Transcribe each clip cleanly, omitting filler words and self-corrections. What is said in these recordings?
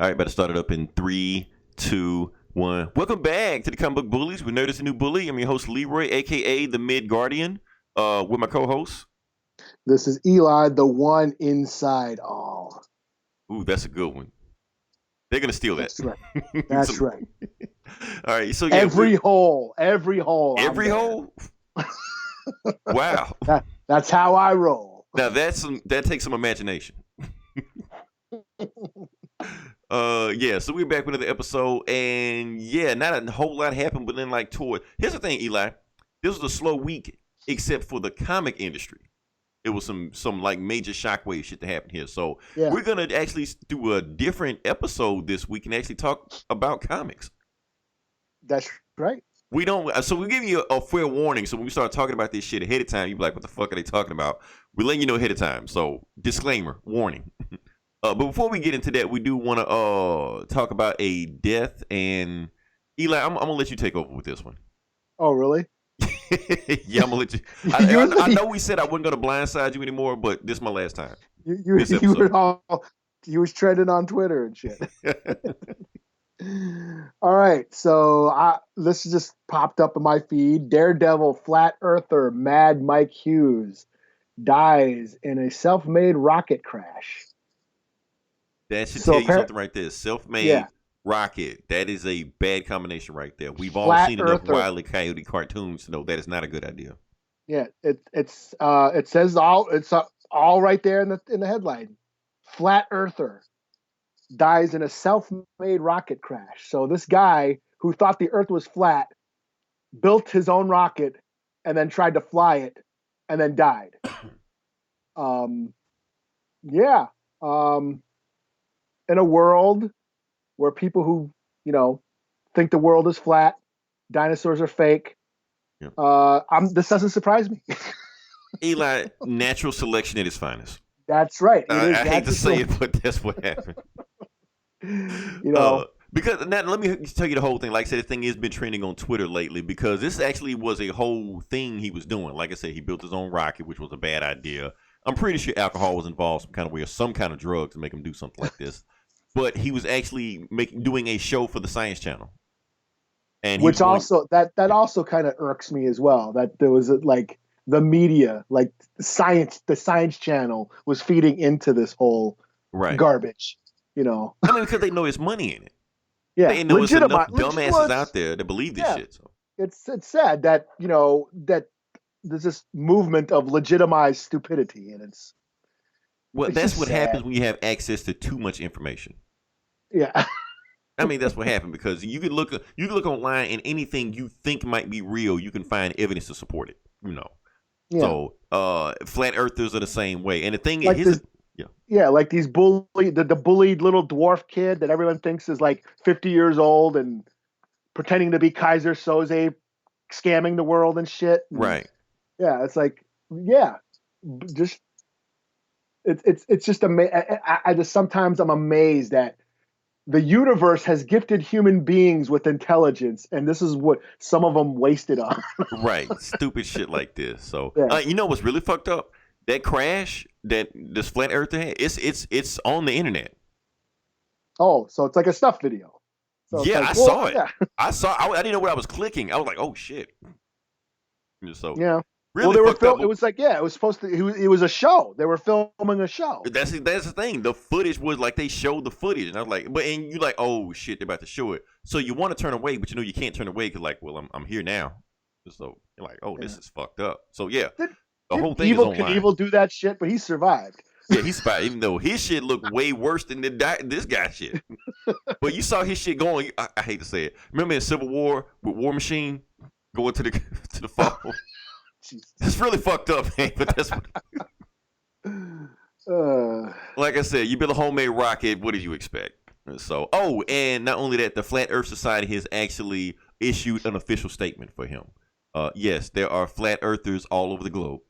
All right, better start it up in 3, 2, 1. Welcome back to the Comic Book Bullies. We noticed a new bully. I'm your host, Leroy, a.k.a. the Mid Guardian, with my co-host. This is Eli, the one inside all. Ooh, that's a good one. They're going to steal that. That's right. That's right. All right, so yeah. Every hole. Every hole? Wow. That's how I roll. Now, that takes some imagination. Yeah, so we're back with another episode, and yeah, not a whole lot happened, but then here's the thing, Eli, this was a slow week except for the comic industry. It was some like major shockwave shit that happened here. So we're gonna actually do a different episode this week and actually talk about comics. That's right. We don't. So we're giving you a fair warning. So when we start talking about this shit ahead of time, you'll be like, "What the fuck are they talking about?" We're letting you know ahead of time. So disclaimer, warning. But before we get into that, we do want to talk about a death. And Eli, I'm gonna let you take over with this one. Oh, really? Yeah, I'm gonna let you. I know we said I wasn't gonna blindside you anymore, but this is my last time. You was trending on Twitter and shit. All right, so this just popped up in my feed. Daredevil flat earther Mad Mike Hughes dies in a self-made rocket crash. That should tell you something right there. Self-made rocket. That is a bad combination right there. We've all seen enough Wile E. Coyote cartoons to know that is not a good idea. Yeah, it says it's all right there in the headline. Flat earther dies in a self-made rocket crash. So this guy who thought the Earth was flat built his own rocket and then tried to fly it and then died. In a world where people who, think the world is flat, dinosaurs are fake, this doesn't surprise me. Eli, natural selection at its finest. That's right. I hate to say it, but that's what happened. Because now let me tell you the whole thing. Like I said, this thing has been trending on Twitter lately because this actually was a whole thing he was doing. Like I said, he built his own rocket, which was a bad idea. I'm pretty sure alcohol was involved some kind of way or some kind of drug to make him do something like this. But he was actually doing a show for the Science Channel. And which also that also kind of irks me as well. That there was the media, like the Science Channel was feeding into this whole garbage. I mean, because they know there's money in it. Yeah, they know there's enough dumbasses out there that believe this shit. So it's sad that that there's this movement of legitimized stupidity, and it's that's what happens when you have access to too much information. Yeah. I mean, that's what happened because you can look online and anything you think might be real, you can find evidence to support it. Yeah. So flat earthers are the same way, and the thing like is, like these the bullied little dwarf kid that everyone thinks is like 50 years old and pretending to be Kaiser Soze, scamming the world and shit. Right. Yeah, it's like just it's just I just sometimes I'm amazed that the universe has gifted human beings with intelligence, and this is what some of them wasted on. Right, stupid shit like this. So, you know what's really fucked up? That crash that this flat earther had, it's on the internet. Oh, so it's like a stuff video. So I saw it. Yeah. I didn't know what I was clicking. I was like, oh shit. So really, they were filming. It was like, it was supposed to. It was a show. They were filming a show. That's the thing. The footage was like they showed the footage, and I was like, and you like, oh shit, they're about to show it. So you want to turn away, but you can't turn away because I'm here now. So you're like, oh, this is fucked up. So the whole thing is online. Knievel do that shit, but he survived. Yeah, he survived, even though his shit looked way worse than this guy's shit. But you saw his shit going. I hate to say it. Remember in Civil War with War Machine going to the fall. It's really fucked up, man. But that's what. Like I said, you build a homemade rocket. What did you expect? So, and not only that, the Flat Earth Society has actually issued an official statement for him. Yes, there are flat earthers all over the globe.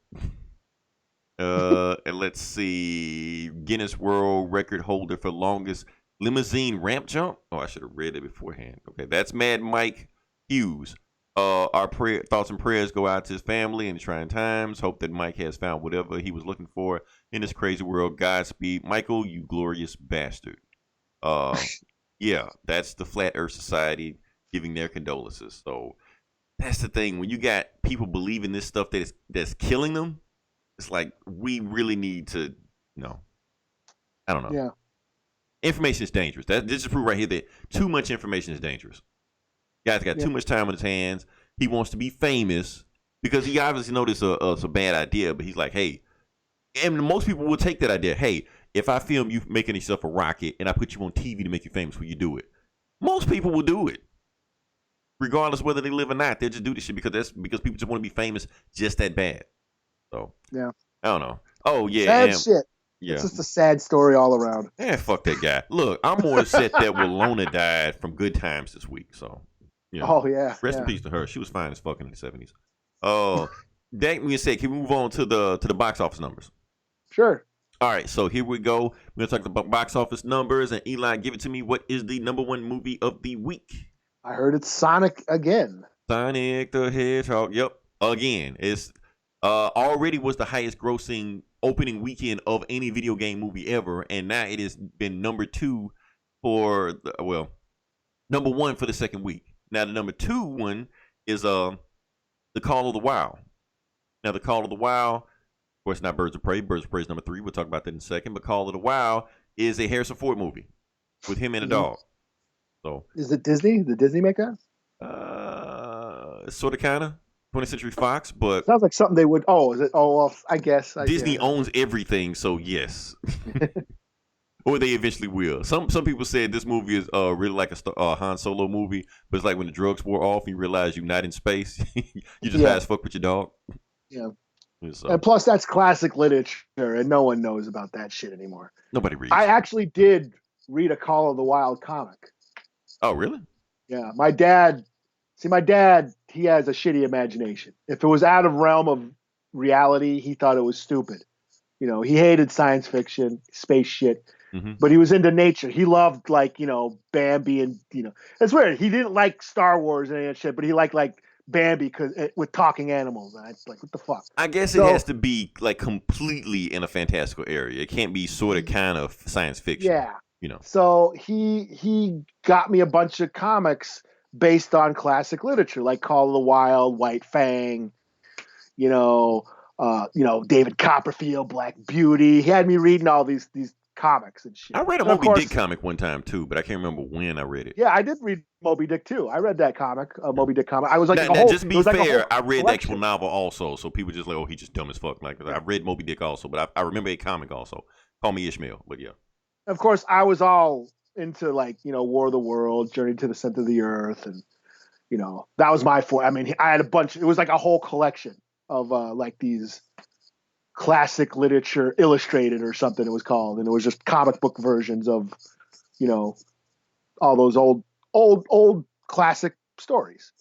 And let's see, Guinness World Record holder for longest limousine ramp jump. Oh, I should have read it beforehand. Okay, that's Mad Mike Hughes. Our thoughts and prayers go out to his family in trying times. Hope that Mike has found whatever he was looking for in this crazy world. Godspeed, Michael, you glorious bastard. Yeah, that's the Flat Earth Society giving their condolences. So that's the thing. When you got people believing this stuff that's killing them, it's like we really need to, I don't know. Yeah. Information is dangerous. This is proof right here that too much information is dangerous. Guy's got too much time on his hands. He wants to be famous because he obviously knows it's a bad idea, but he's like, hey, and most people will take that idea. Hey, if I film you making yourself a rocket and I put you on TV to make you famous, will you do it? Most people will do it. Regardless whether they live or not, they'll just do this shit because people just want to be famous just that bad. So yeah, I don't know. Oh yeah, sad shit. Yeah, it's just a sad story all around. Yeah, fuck that guy. Look, I'm more upset that Walona died from Good Times this week. So, oh yeah, rest in peace to her. She was fine as fuck in the 70s. Oh, that being said, can we move on to the box office numbers? Sure. All right, so here we go. We're gonna talk about box office numbers, and Eli, give it to me. What is the number one movie of the week? I heard it's Sonic again. Sonic the Hedgehog. Yep, again. It's already was the highest grossing opening weekend of any video game movie ever, and now it has been number one for the second week. Now the number two one is The Call of the Wild. Now The Call of the Wild, of course, not Birds of Prey. Birds of Prey is number three. We'll talk about that in a second. But Call of the Wild is a Harrison Ford movie with him and a dog. So is it Disney? Did Disney make that? Sort of, kind of. 20th Century Fox, but sounds like something they would. Oh, is it? Oh, well, I guess Disney owns everything, so yes. Or they eventually will. Some people said this movie is really like a Han Solo movie, but it's like when the drugs wore off and you realize you're not in space. You just high as fuck with your dog. Yeah. So. And plus, that's classic literature, and no one knows about that shit anymore. Nobody reads. I actually did read a Call of the Wild comic. Oh, really? Yeah. My dad, he has a shitty imagination. If it was out of realm of reality, he thought it was stupid. He hated science fiction, space shit. Mm-hmm. But he was into nature. He loved Bambi and it's weird. He didn't like Star Wars and any of that shit, but he liked Bambi with talking animals. And I was like, what the fuck? I guess it has to be like completely in a fantastical area. It can't be sort of kind of science fiction. Yeah. So he got me a bunch of comics based on classic literature, like Call of the Wild, White Fang, David Copperfield, Black Beauty. He had me reading all these comics and shit. I read a Moby Dick comic one time too, but I can't remember when I read it. Yeah, I did read Moby Dick too. I read that comic, Moby Dick comic. I was like, just be fair, I read the actual novel also, so people just like, oh, he's just dumb as fuck. Like, I read Moby Dick also, but I remember a comic also. Call me Ishmael, but yeah. Of course, I was all into War of the Worlds, Journey to the Center of the Earth, and that was my I mean, I had a bunch. It was like a whole collection of these classic literature illustrated or something it was called, and it was just comic book versions of all those old classic stories,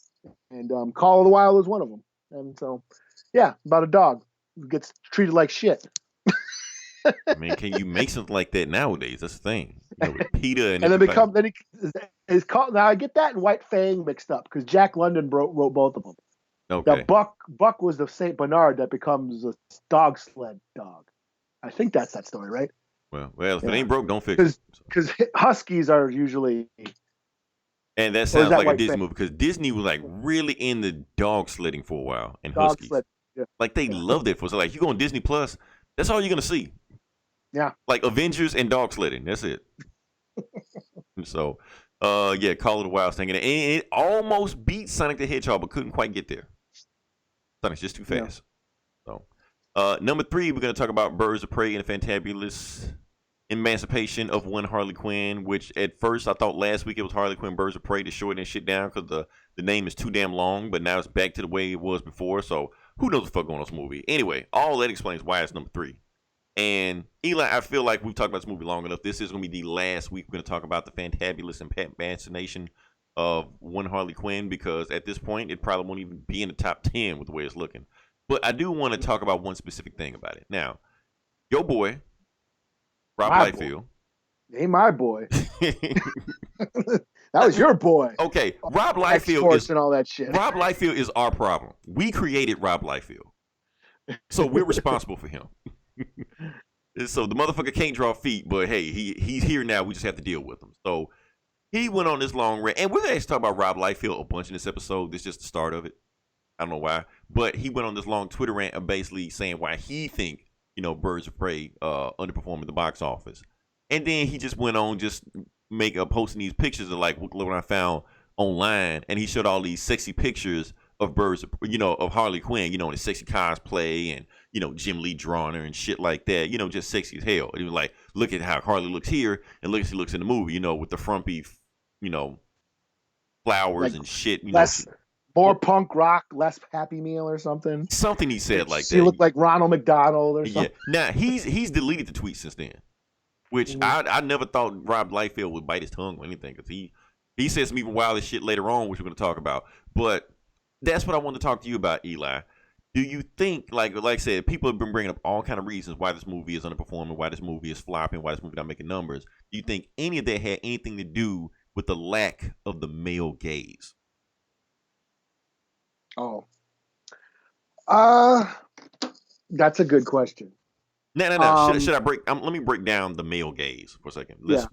and Call of the Wild was one of them. And so about a dog who gets treated like shit. I mean, can you make something like that nowadays? That's the thing. With PETA and then it's called. Now I get that and White Fang mixed up because Jack London wrote both of them. Okay. Now Buck was the Saint Bernard that becomes a dog sled dog. I think that's that story, right? Well, if it ain't broke, don't fix it. Because huskies are usually. And that sounds like a Disney movie because Disney was like really into dog sledding for a while and huskies. Like they loved it. So like you go on Disney Plus, that's all you're gonna see. Yeah. Like Avengers and dog sledding. That's it. So, Call of the Wild thing. And it almost beat Sonic the Hedgehog, but couldn't quite get there. Sonic's just too fast. Yeah. So, number three, we're going to talk about Birds of Prey and the Fantabulous Emancipation of One Harley Quinn, which at first I thought last week it was Harley Quinn Birds of Prey to shorten that shit down because the name is too damn long, but now it's back to the way it was before. So, who knows what the fuck going on with this movie? Anyway, all that explains why it's number three. And Eli, I feel like we've talked about this movie long enough. This is going to be the last week we're going to talk about the Fantabulous Emancipation of One Harley Quinn because at this point it probably won't even be in the top 10 with the way it's looking. But I do want to talk about one specific thing about it. Now, your boy, Rob Liefeld. Ain't my boy. That was your boy. Okay, Rob Liefeld is and all that shit. Rob Liefeld is our problem. We created Rob Liefeld, so we're responsible for him. So the motherfucker can't draw feet, but hey, he's here now. We just have to deal with him. So he went on this long rant, and we're going to talk about Rob Liefeld a bunch in this episode. This is just the start of it. I don't know why, but he went on this long Twitter rant of basically saying why he think Birds of Prey underperform at the box office, and then he just went on just posting these pictures of like look what I found online, and he showed all these sexy pictures of of Harley Quinn, in a sexy cosplay, and Jim Lee drawing her and shit like that, just sexy as hell. He was like, look at how Harley looks here, and look as she looks in the movie, with the frumpy, flowers like and shit. More punk rock, less Happy Meal or something. Something he said like that. He looked like Ronald McDonald or something. Yeah. Now he's deleted the tweet since then, which I never thought Rob Liefeld would bite his tongue or anything, because he said some even wilder shit later on, which we're going to talk about. But that's what I want to talk to you about, Eli. Do you think, like I said, people have been bringing up all kind of reasons why this movie is underperforming, why this movie is flopping, why this movie not making numbers? Do you think any of that had anything to do with the lack of the male gaze? Oh, that's a good question. No. Should I break? Let me break down the male gaze for a second. Let's,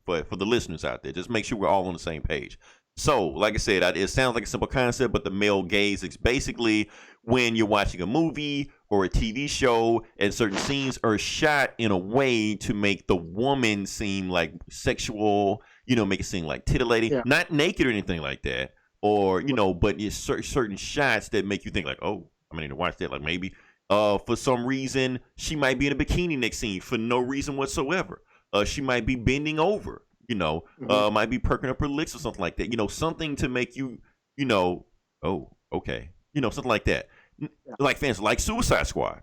but for the listeners out there, just make sure we're all on the same page. So, like I said, it sounds like a simple concept, but the male gaze is basically when you're watching a movie or a TV show and certain scenes are shot in a way to make the woman seem like sexual, make it seem like titillating, not naked or anything like that. Or, but it's certain shots that make you think like, oh, I need to watch that. Like maybe for some reason she might be in a bikini next scene for no reason whatsoever. She might be bending over, might be perking up her lips or something like that. Something to make you, oh, okay. Something like that. Yeah. Like fans like Suicide Squad.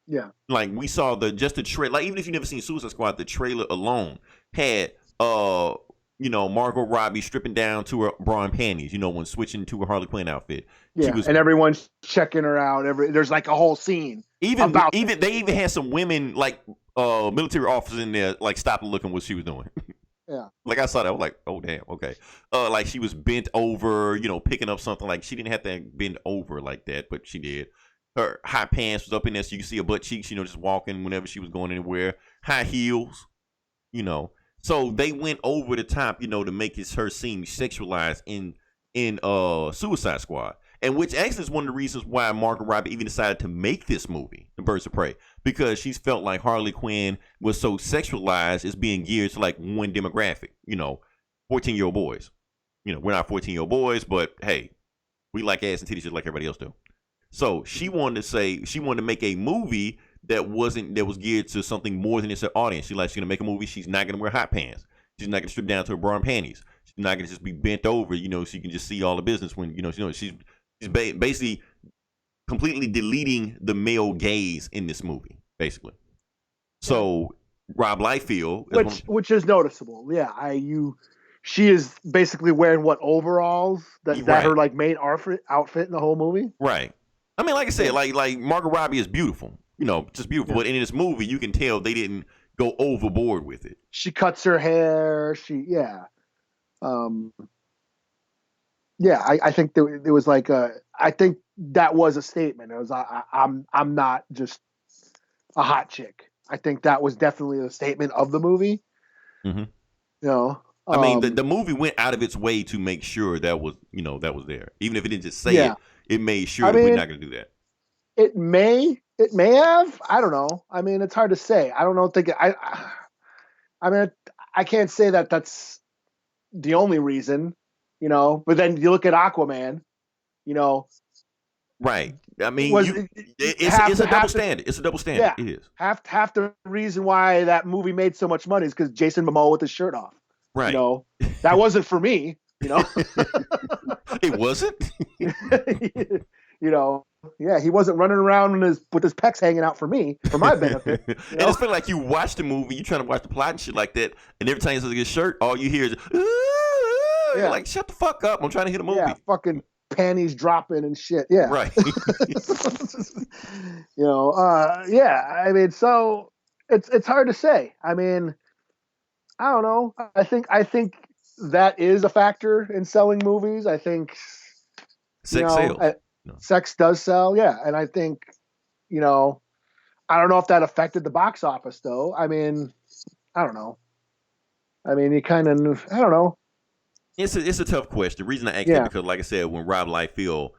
Yeah. Like we saw the trailer. Like even if you've never seen Suicide Squad, the trailer alone had Margot Robbie stripping down to her bra and panties, when switching to a Harley Quinn outfit. Yeah, and everyone's checking her out. There's like a whole scene. They even had some women, like military officers in there, like stopping looking what she was doing. Yeah. Like I saw that, I was like, oh damn, okay. Like she was bent over, picking up something. Like she didn't have to bend over like that, but she did. Her high pants was up in there, so you could see her butt cheeks, just walking whenever she was going anywhere. High heels, So they went over the top, to make her seem sexualized in Suicide Squad, and which actually is one of the reasons why Margot Robbie even decided to make this movie, The Birds of Prey, because she's felt like Harley Quinn was so sexualized as being geared to like one demographic, 14-year-old boys. We're not 14-year-old boys, but hey, we like ass and titties just like everybody else do. So she wanted to make a movie that was geared to something more than just her audience. She's gonna make a movie. She's not gonna wear hot pants. She's not gonna strip down to her bra and panties. She's not gonna just be bent over, so you can just see all the business when she's basically completely deleting the male gaze in this movie, basically. So Rob Liefeld, which is noticeable. Yeah, she is basically wearing what, overalls? That her like main outfit in the whole movie. Right. I mean, like I said, like Margot Robbie is beautiful. Just beautiful. Yeah. But in this movie, you can tell they didn't go overboard with it. She cuts her hair. I think there was like I think that was a statement. It was I'm not just a hot chick. I think that was definitely a statement of the movie. Mm-hmm. I mean, the movie went out of its way to make sure that was there. Even if it didn't just say it, it made sure that we're not going to do that. It may have. I don't know. I mean, it's hard to say. I don't know. I mean, I can't say that that's the only reason, But then you look at Aquaman, Right. I mean, it's a double standard. It's a double standard. Yeah, it is. Half the reason why that movie made so much money is because Jason Momoa with his shirt off. Right. That wasn't for me. It wasn't. Yeah, he wasn't running around with his pecs hanging out for my benefit. And it's been like you watch the movie, you trying to watch the plot and shit like that, and every time he says his shirt, all you hear is, you're like, shut the fuck up! I'm trying to hit a movie. Yeah, fucking panties dropping and shit. Yeah, right. Yeah. I mean, so it's hard to say. I mean, I don't know. I think that is a factor in selling movies. I think sex sales. Sex does sell, yeah. And I think, I don't know if that affected the box office though. I mean, I don't know. I mean, you kind of, I don't know. It's a tough question. The reason I asked that because, like I said, when Rob Liefeld,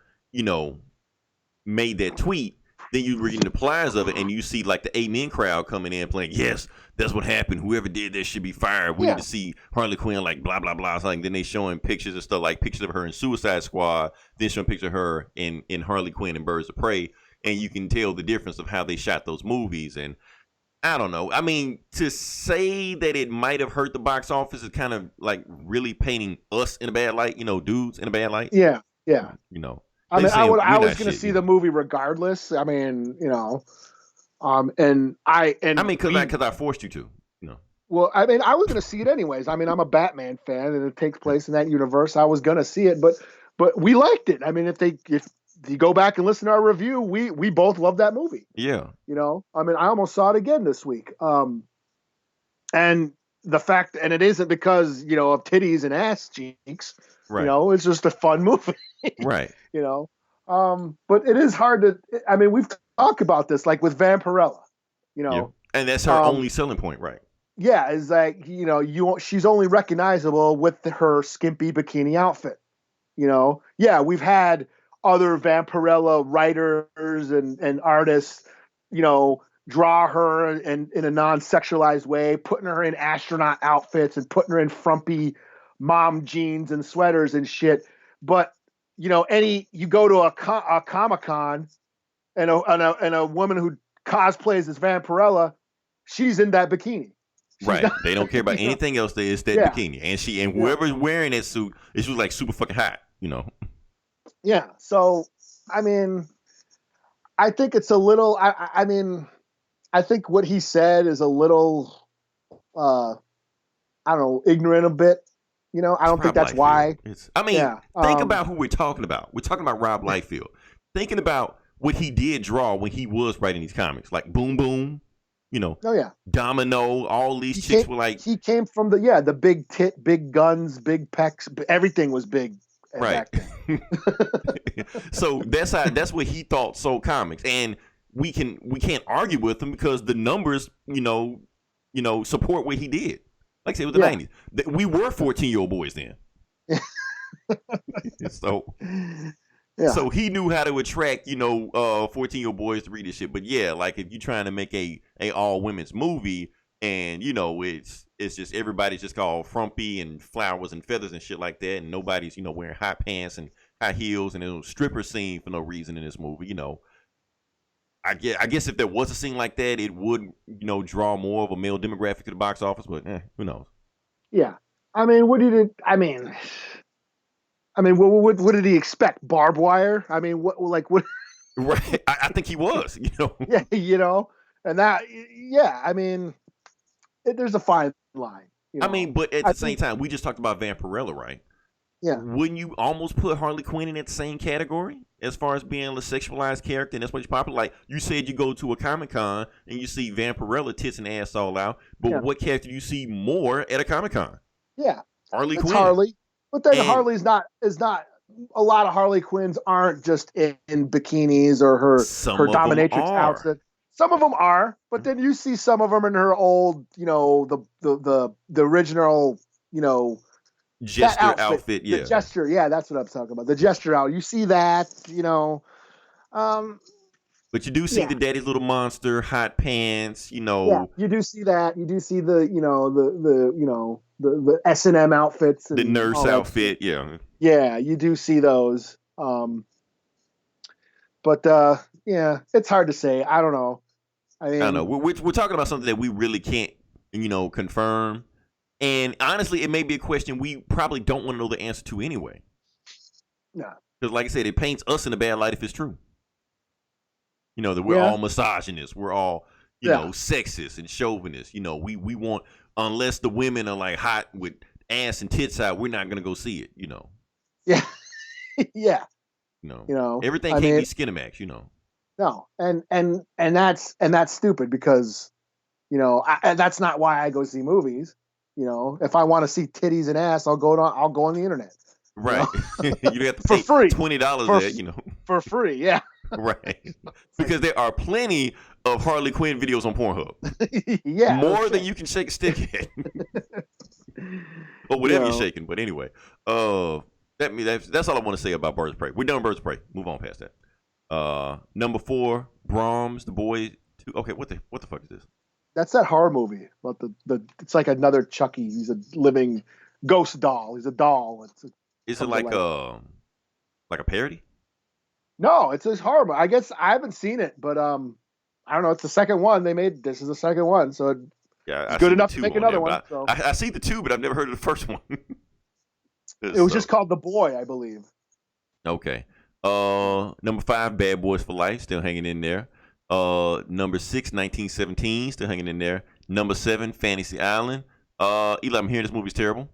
made that tweet, then you reading the pliers of it, and you see like the Amen crowd coming in playing, yes, that's what happened. Whoever did this should be fired. We need to see Harley Quinn, like blah blah blah. So, like, then they showing pictures and stuff, like pictures of her in Suicide Squad, then showing pictures of her in Harley Quinn and Birds of Prey, and you can tell the difference of how they shot those movies. And I don't know. I mean, to say that it might have hurt the box office is kind of like really painting us in a bad light, dudes in a bad light. Yeah. I mean, I was going to see the movie regardless. I mean, because I forced you to, Well, I mean, I was going to see it anyways. I mean, I'm a Batman fan, and it takes place in that universe. I was going to see it, but we liked it. I mean, if you go back and listen to our review, we both love that movie. Yeah. I mean, I almost saw it again this week. And the fact, and it isn't because, of titties and ass cheeks, right. It's just a fun movie. Right. But it is hard to, I mean, we've talked about this, like with Vampirella, Yeah. And that's her only selling point, right? Yeah. It's like, she's only recognizable with her skimpy bikini outfit, Yeah, we've had other Vampirella writers and artists, draw her in a non-sexualized way, putting her in astronaut outfits and putting her in frumpy mom jeans and sweaters and shit. But, you go to a Comic-Con and a woman who cosplays as Vampirella, she's in that bikini. Right. They don't care about anything else. It's that bikini. And whoever's wearing that suit, it's just like super fucking hot, Yeah. So, I mean, I think it's a little, I mean, I think what he said is a little, I don't know, ignorant a bit. I don't think that's why. Think about who we're talking about. We're talking about Rob Liefeld. Thinking about what he did draw when he was writing these comics, like Boom Boom, Domino, all these chicks were like. He came from the big tit, big guns, big pecs. Everything was big. Right. So that's what he thought sold comics, and we can't argue with him because the numbers, support what he did. Like I said, with the 90s, we were 14-year-old boys then. So he knew how to attract 14-year-old boys to read this shit. But yeah, like if you're trying to make a all women's movie, and it's just everybody's just called frumpy and flowers and feathers and shit like that, and nobody's wearing hot pants and high heels, and there's a stripper scene for no reason in this movie. I guess if there was a scene like that, it would draw more of a male demographic to the box office. But who knows? Yeah, I mean, what did it? I mean, what did he expect? Barbed wire? I mean, what? Right, I think he was. Yeah, and that. Yeah, I mean. There's a fine line. I mean, but at the same time, we just talked about Vampirella, right? Yeah. Wouldn't you almost put Harley Quinn in that same category as far as being a sexualized character, and that's what's popular? Like you said, you go to a Comic-Con and you see Vampirella tits and ass all out, but what character do you see more at a Comic-Con? Yeah, Harley Quinn. Harley, but then Harley's not. A lot of Harley Quinns aren't just in bikinis or her dominatrix outfit. Some of them are, but then you see some of them in her old, the original, Jester outfit. Yeah, the Jester. Yeah, that's what I'm talking about. The Jester out. You see that, But you do see the Daddy's Little Monster, hot pants. Yeah, you do see that. You do see the, the S&M outfits, and the nurse outfit. Yeah. Yeah, you do see those. But it's hard to say. I don't know. I don't know. We're talking about something that we really can't, confirm. And honestly, it may be a question we probably don't want to know the answer to anyway. No. Because like I said, it paints us in a bad light if it's true. That we're all misogynists. We're all, sexist and chauvinists. We want, unless the women are like hot with ass and tits out, we're not going to go see it, Yeah. Yeah. Everything can't be Skinamax, No, and that's stupid because, that's not why I go see movies. If I want to see titties and ass, I'll go on the internet. Right. You have to pay free $20 there, for free. Yeah. Right. Because there are plenty of Harley Quinn videos on Pornhub. Yeah, More than you can shake a stick at. Or whatever you're shaking. But anyway, that's all I want to say about Birds of Prey. We're done with Birds of Prey. Move on past that. Number 4, Brahms, the boy. Okay, what the fuck is this? That's that horror movie about the it's like another Chucky. He's a living ghost doll. He's a doll. Is it like a parody? No, it's this horror movie. I guess I haven't seen it, but I don't know. It's the second one they made. This is the second one, so it's good enough to make another one. So. I see the 2, but I've never heard of the first one. It was just called The Boy, I believe. Okay. Number 5, Bad Boys for Life, still hanging in there. Number 6, 1917, still hanging in there. Number 7, Fantasy Island. Eli, I'm hearing this movie's terrible.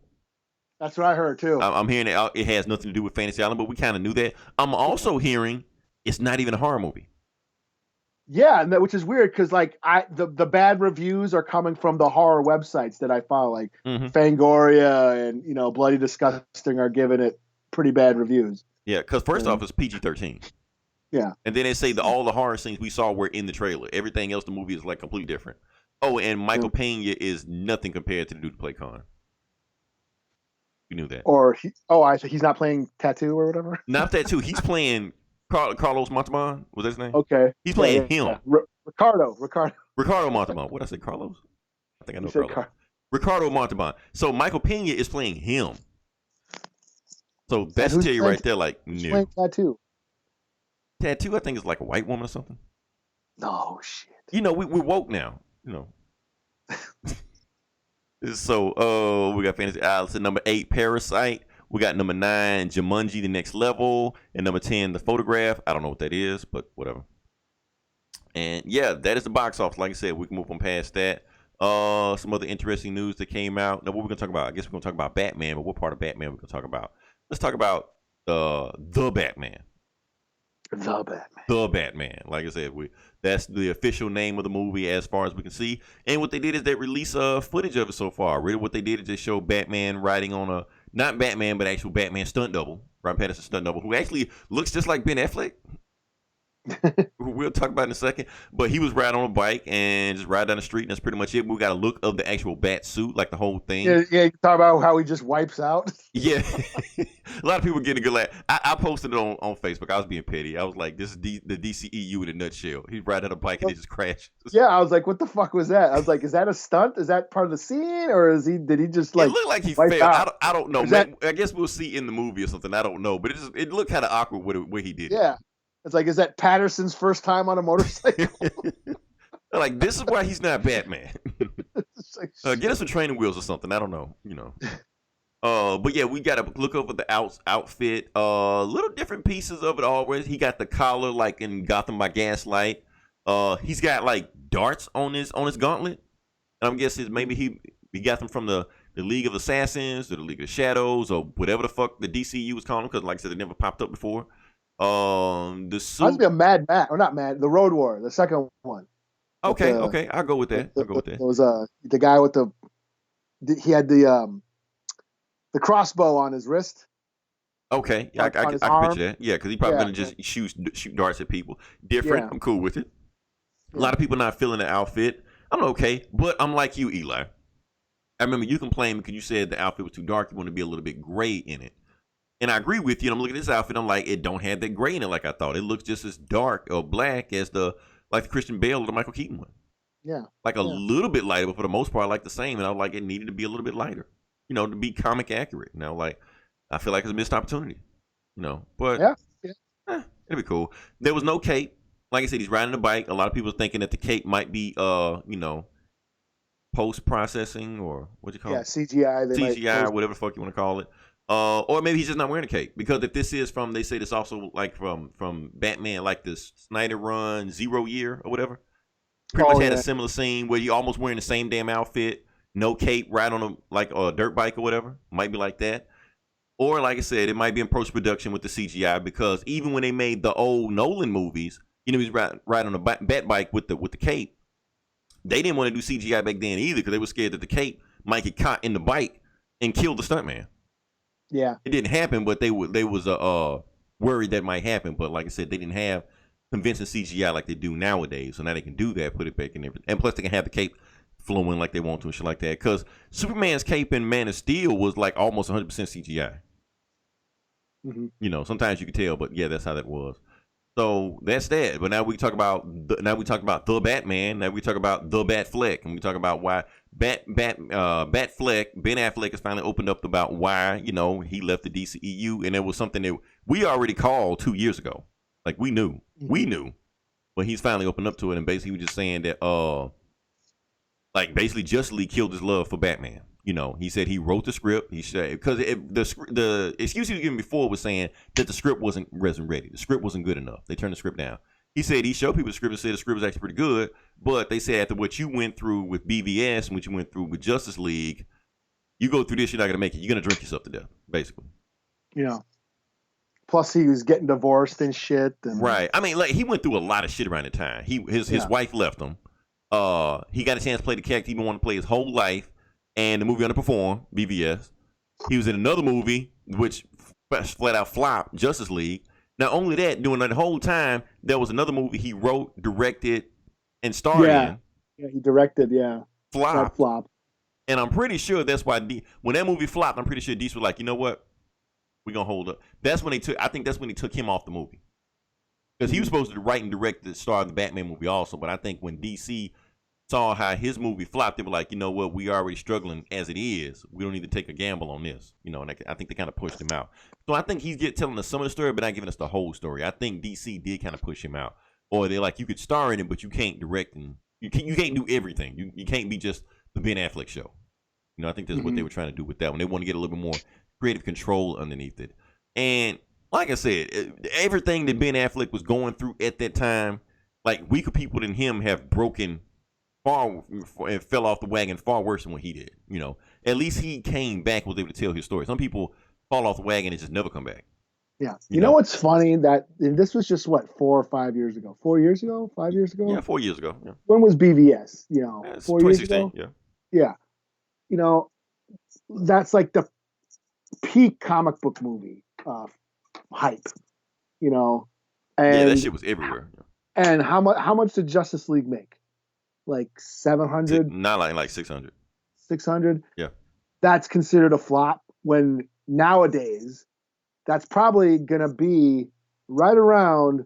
That's what I heard too. I'm hearing it has nothing to do with Fantasy Island, but we kind of knew that. I'm also hearing it's not even a horror movie. Yeah, and which is weird because like the bad reviews are coming from the horror websites that I follow, like Fangoria and Bloody Disgusting are giving it pretty bad reviews. Yeah, because first off, it's PG-13. Yeah, and then they say that all the horror scenes we saw were in the trailer. Everything else, the movie is like completely different. Oh, and Michael Pena is nothing compared to the dude to play Khan. You knew that? Or he's not playing Tattoo or whatever. Not Tattoo. He's playing Carlos Montalban. Was that his name? Okay. He's playing him. Yeah. Ricardo Montalban. What did I say? Carlos? I think I know Carlos. Ricardo Montalban. So Michael Pena is playing him. So that's tell you right there, like, no. Playing Tattoo, I think, is like a white woman or something. No shit. We're woke now. So we got Fantasy Island at number 8, Parasite. We got number 9, Jumanji: The Next Level, and number 10, The Photograph. I don't know what that is, but whatever. And yeah, that is the box office. Like I said, we can move on past that. Some other interesting news that came out. Now, what we're gonna talk about? I guess we're gonna talk about Batman, but what part of Batman we're gonna talk about? Let's talk about the Batman. The Batman. Like I said, that's the official name of the movie as far as we can see. And what they did is they released footage of it so far. Really, what they did is they showed Batman riding on not Batman, but actual Batman stunt double, Robert Pattinson stunt double, who actually looks just like Ben Affleck. We'll talk about in a second. But he was riding on a bike and just ride down the street, and that's pretty much it. We got a look of the actual bat suit, like the whole thing. Yeah, you talk about how he just wipes out. Yeah. A lot of people getting a good laugh. I posted it on Facebook. I was being petty. I was like, this is the DCEU in a nutshell. He ride on a bike and he just crashes. Yeah, I was like, what the fuck was that? I was like, is that a stunt? Is that part of the scene? Or did he just like... It looked like he fell. I don't know. I guess we'll see in the movie or something. I don't know. But it looked kind of awkward where he did it. Yeah. It's like, is that Patterson's first time on a motorcycle? Like, this is why he's not Batman. Get us some training wheels or something. I don't know. But yeah, we got to look over the outfit. Little different pieces of it always. He got the collar like in Gotham by Gaslight. He's got like darts on his gauntlet. And I'm guessing maybe he got them from the League of Assassins or the League of Shadows or whatever the fuck the DCU was calling them, because like I said, they never popped up before. The suit must be a Mad Max, or not Mad, the Road Warrior, the second one. Okay, I'll go with that. It was the guy with he had the crossbow on his wrist. Okay, I can picture that. Yeah, because he probably gonna just shoot darts at people. Different. Yeah. I'm cool with it. Yeah. A lot of people not feeling the outfit. I'm okay, but I'm like you, Eli. I remember you complained because you said the outfit was too dark. You want to be a little bit gray in it. And I agree with you. I'm looking at this outfit. I'm like, it don't have that gray in it like I thought. It looks just as dark or black as the Christian Bale or the Michael Keaton one. Yeah. Like a little bit lighter, but for the most part, like the same. And I was like, it needed to be a little bit lighter, to be comic accurate. Like, I feel like it's a missed opportunity, But it'd be cool. There was no cape. Like I said, he's riding a bike. A lot of people are thinking that the cape might be, post processing or what you call it? CGI. CGI, whatever the fuck you want to call it. Or maybe he's just not wearing a cape, because if this is they say this also like from Batman, like this Snyder Run 0 Year or whatever. Pretty much had a similar scene where you almost wearing the same damn outfit, no cape, ride on a dirt bike or whatever. Might be like that. Or like I said, it might be in post production with the CGI, because even when they made the old Nolan movies, he's riding on a bat bike with the cape. They didn't want to do CGI back then either, because they were scared that the cape might get caught in the bike and kill the stuntman. Yeah, it didn't happen, but they was worried that might happen. But like I said, they didn't have convincing CGI like they do nowadays. So now they can do that, put it back in everything. And plus they can have the cape flowing like they want to and shit like that. Because Superman's cape in Man of Steel was like almost 100% CGI. Mm-hmm. You know, sometimes you can tell, but yeah, that's how that was. So that's that. But now we talk about the Batman. Now we talk about the Batfleck, and we talk about why Batfleck, Ben Affleck has finally opened up about why, you know, he left the DCEU, and it was something that we already called 2 years ago. Like we knew, but he's finally opened up to it, and basically he was just saying that, like basically Justice League killed his love for Batman. You know, he said he wrote the script. He said because the excuse he was giving before was saying that the script wasn't ready. The script wasn't good enough. They turned the script down. He said he showed people the script and said the script was actually pretty good, but they said after what you went through with BVS and what you went through with Justice League, you go through this, you're not gonna make it. You're gonna drink yourself to death, basically. Yeah. Plus, he was getting divorced and shit. And... Right. I mean, like he went through a lot of shit around the time. His wife left him. He got a chance to play the character he been wanting to play his whole life. And the movie underperformed, BVS. He was in another movie, which flat out flopped, Justice League. Not only that, during that whole time, there was another movie he wrote, directed, and starred in. Yeah, he directed, Flopped. And I'm pretty sure that's why, when that movie flopped, I'm pretty sure DC was like, you know what? We're going to hold up. I think that's when they took him off the movie. Because he was supposed to write and direct the star of the Batman movie also. But I think when DC saw how his movie flopped, they were like, you know what, we already struggling as it is. We don't need to take a gamble on this. You know, and I think they kind of pushed him out. So I think he's telling us some of the story, but not giving us the whole story. I think DC did kind of push him out. Or they're like, you could star in it, but you can't direct and you can't do everything. You can't be just the Ben Affleck show. You know, I think that's what they were trying to do with that one. They want to get a little bit more creative control underneath it. And like I said, everything that Ben Affleck was going through at that time, like weaker people than him have broken far and fell off the wagon far worse than what he did. You know, at least he came back, was able to tell his story. Some people fall off the wagon and just never come back. Yeah. You know what's funny? That this was just 4 or 5 years ago. 4 years ago? 5 years ago? Yeah, 4 years ago. Yeah. When was BVS? You know, 4 years ago? Yeah. Yeah. You know, that's like the peak comic book movie hype. You know, and yeah, that shit was everywhere. And how much did Justice League make? Like 700? Not like 600. 600? Yeah. That's considered a flop when nowadays that's probably going to be right around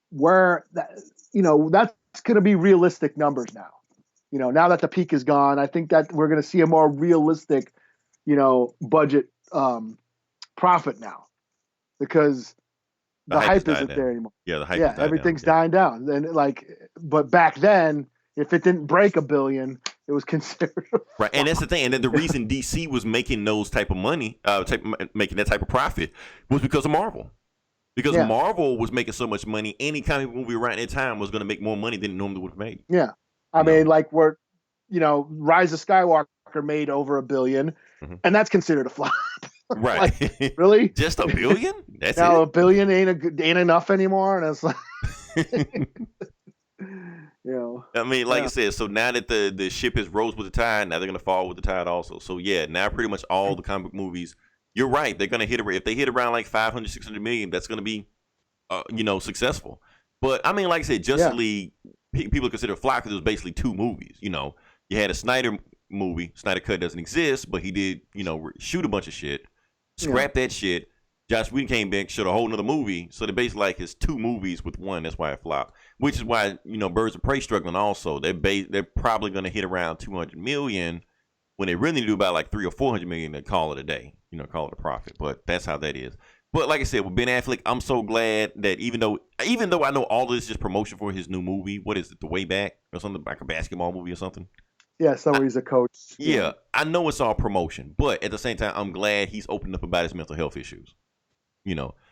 where that, you know, that's going to be realistic numbers now. You know, now that the peak is gone, I think that we're going to see a more realistic, you know, budget profit now because the hype isn't there anymore. Yeah, the hype is everything's dying down. And but back then, if it didn't break $1 billion, it was considered right. And that's the thing. And then the reason DC was making those type of money, making that type of profit, was because of Marvel. Because Marvel was making so much money, any comic movie around that time was going to make more money than it normally would have made. Yeah, I mean, like Rise of Skywalker made over $1 billion, and that's considered a flop. Right? Like, really? Just $1 billion? That's now it. $1 billion ain't enough anymore, and it's like. You know, I mean, like I said, so now that the ship has rose with the tide, now they're gonna fall with the tide also. So yeah, now pretty much all the comic movies, you're right, they're gonna hit if they hit around like 500, 600 million, that's gonna be, successful. But I mean, like I said, Justice League, people consider it flop because it was basically 2 movies. You know, you had a Snyder movie. Snyder Cut doesn't exist, but he did, shoot a bunch of shit, scrap that shit. Joss Whedon came back, showed a whole nother movie. So they basically like it's 2 movies with one. That's why it flopped. Which is why, Birds of Prey struggling also. They're probably going to hit around 200 million when they really need to do about like 300 or 400 million to call it a day. Call it a profit. But that's how that is. But like I said, with Ben Affleck, I'm so glad that even though I know all of this is just promotion for his new movie, what is it, The Way Back? Or something like a basketball movie or something? Yeah, somewhere he's a coach. Yeah, I know it's all promotion. But at the same time, I'm glad he's opened up about his mental health issues.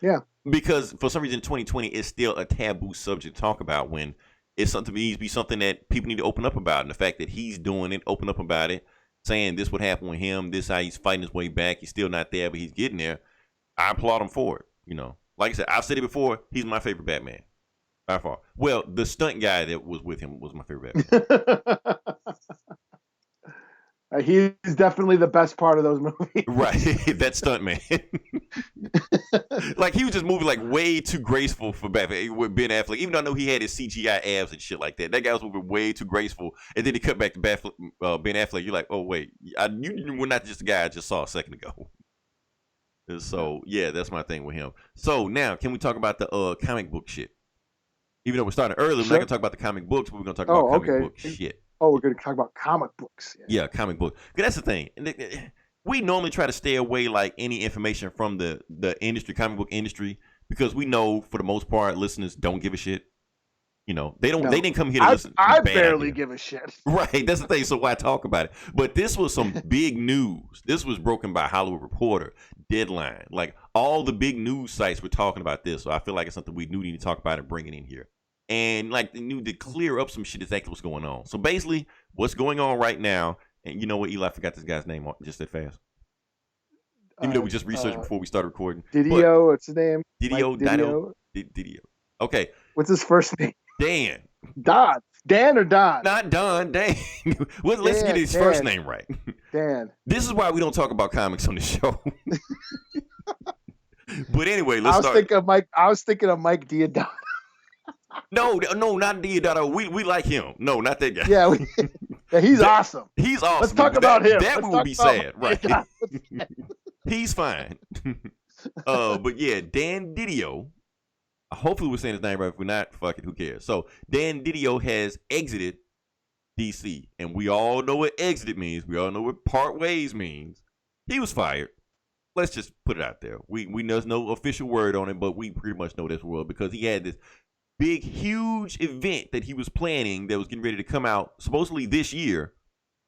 Yeah, because for some reason 2020 is still a taboo subject to talk about when it's something needs to be something that people need to open up about. And the fact that he's doing it, open up about it, saying this would happen with him, this how he's fighting his way back. He's still not there, but he's getting there. I applaud him for it. Like I said, I've said it before. He's my favorite Batman by far. Well, the stunt guy that was with him was my favorite Batman. He's definitely the best part of those movies. Right, that stunt man. Like, he was just moving like way too graceful for Batman with Ben Affleck. Even though I know he had his CGI abs and shit like that, that guy was moving way too graceful. Ben Affleck. You're like, oh wait, you were not just the guy I just saw a second ago. And so yeah, that's my thing with him. So now, can we talk about the comic book shit? Even though we're starting early, we're not gonna talk about the comic books, but we're gonna talk about comic book shit. Oh, we're gonna talk about comic books. Yeah, comic book. That's the thing. We normally try to stay away like any information from the industry, comic book industry, because we know for the most part listeners don't give a shit. You know, they didn't come here to listen. I barely give a shit. Right, that's the thing. So why talk about it? But this was some big news. This was broken by Hollywood Reporter, Deadline. Like, all the big news sites were talking about this. So I feel like it's something we need to talk about and bring it in here. And like, they need to clear up some shit that's actually what's going on. So basically, what's going on right now, and you know what, Eli, I forgot this guy's name just that fast. Even though we just researched before we started recording. DiDio, what's his name? DiDio. Okay. What's his first name? Dan. Don. Dan or Don? Not Don. Dan. Let's get his first name right. Dan. This is why we don't talk about comics on the show. But anyway, let's start. I was thinking of Mike Diodato. No, not Diodato. We like him. No, not that guy. Yeah, he's awesome. He's awesome. Let's talk about him. That would be sad, right? He's fine. But yeah, Dan DiDio. Hopefully we're saying his name right. If we're not, fuck it, who cares? So Dan DiDio has exited DC, and we all know what exited means. We all know what part ways means. He was fired. Let's just put it out there. We there's no official word on it, but we pretty much know this world because he had this big, huge event that he was planning that was getting ready to come out supposedly this year.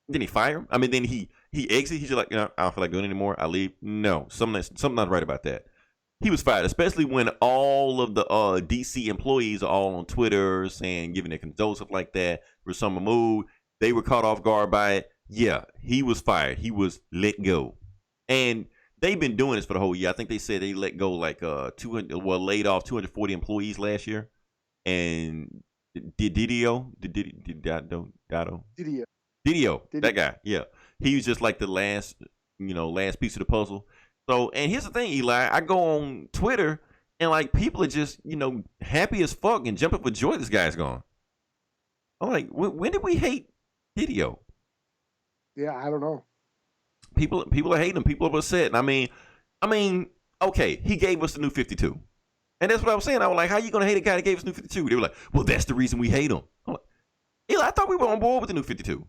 Then he fired him. I mean, then he exits. He's just like, I don't feel like doing it anymore. I leave. No, something not right about that. He was fired, especially when all of the DC employees are all on Twitter saying, giving their condolences, stuff like that. For some mood, they were caught off guard by it. Yeah, he was fired. He was let go, and they've been doing this for the whole year. I think they said they let go like laid off 240 employees last year, and DiDio, that guy, yeah, he was just like the last piece of the puzzle. So, and here's the thing, Eli, I go on Twitter and like people are just, happy as fuck and jumping for joy this guy's gone. I'm like, when did we hate DiDio? Yeah, I don't know. People are hating him. People are upset. And I mean, okay, he gave us the New 52. And that's what I was saying. I was like, how you going to hate a guy that gave us New 52? They were like, well, that's the reason we hate him. I'm like, Eli, I thought we were on board with the New 52.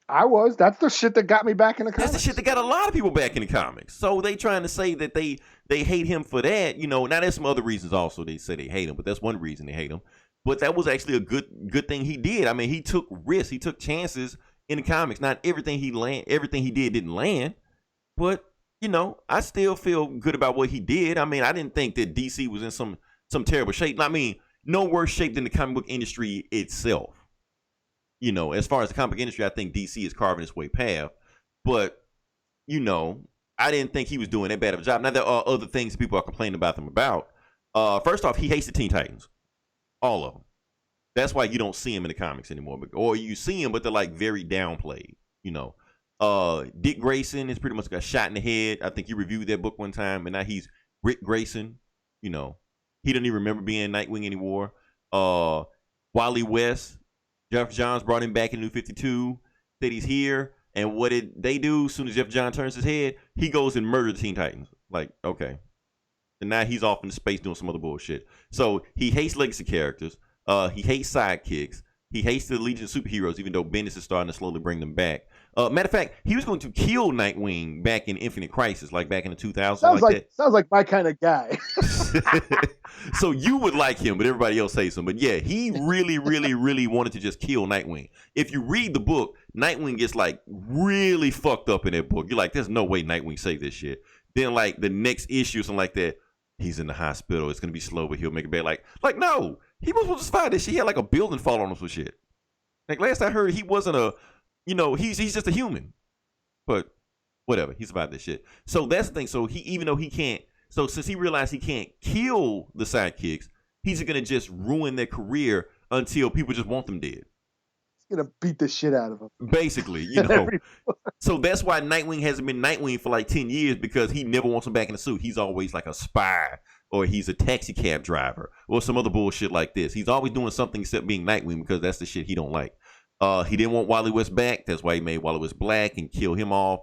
I was. That's the shit that got me back in the comics. That's the shit that got a lot of people back in the comics. So they trying to say that they hate him for that. Now there's some other reasons also they say they hate him, but that's one reason they hate him. But that was actually a good thing he did. I mean, he took risks. He took chances in the comics. Not everything he did didn't land. But, I still feel good about what he did. I mean, I didn't think that DC was in some terrible shape. I mean, no worse shape than the comic book industry itself. As far as the comic industry, I think DC is carving its way path. But, I didn't think he was doing that bad of a job. Now, there are other things people are complaining about them about. First off, he hates the Teen Titans. All of them. That's why you don't see him in the comics anymore. Or you see him, but they're like very downplayed. Dick Grayson is pretty much got shot in the head. I think you reviewed that book one time, and now he's Rick Grayson. He doesn't even remember being Nightwing anymore. Wally West. Jeff Johns brought him back in New 52, said he's here, and what did they do? As soon as Jeff Johns turns his head, he goes and murders the Teen Titans. Like, okay. And now he's off into space doing some other bullshit. So he hates legacy characters. He hates sidekicks. He hates the Legion of Superheroes, even though Bendis is starting to slowly bring them back. Matter of fact, he was going to kill Nightwing back in Infinite Crisis, like back in the 2000s. Sounds like my kind of guy. So you would like him, but everybody else hates him. But yeah, he really, really, really wanted to just kill Nightwing. If you read the book, Nightwing gets like really fucked up in that book. You're like, there's no way Nightwing saved this shit. Then like the next issue, something like that, he's in the hospital. It's gonna be slow, but he'll make it back. Like no, he was supposed to survive this shit. He had like a building fall on him for shit. Like last I heard, he wasn't he's just a human. But whatever, he survived this shit. So that's the thing. So since he realized he can't kill the sidekicks, he's gonna just ruin their career until people just want them dead. gonna beat the shit out of him. Basically, So that's why Nightwing hasn't been Nightwing for like 10 years, because he never wants him back in the suit. He's always like a spy, or he's a taxi cab driver, or some other bullshit like this. He's always doing something except being Nightwing, because that's the shit he don't like. He didn't want Wally West back. That's why he made Wally West black and kill him off.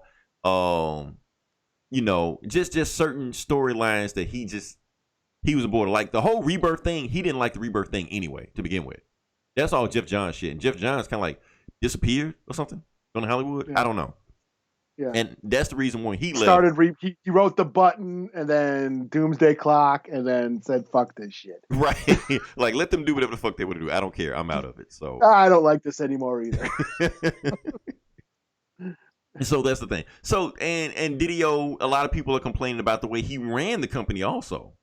Just certain storylines that he was aboard. Like the whole Rebirth thing, he didn't like the Rebirth thing anyway to begin with. That's all Jeff Johns shit. And Jeff Johns kind of like disappeared or something on Hollywood. Yeah. I don't know. Yeah. And that's the reason when he left. He wrote The Button and then Doomsday Clock and then said, fuck this shit. Right. Like, let them do whatever the fuck they want to do. I don't care. I'm out of it. So I don't like this anymore either. So that's the thing. So, and DiDio, a lot of people are complaining about the way he ran the company also.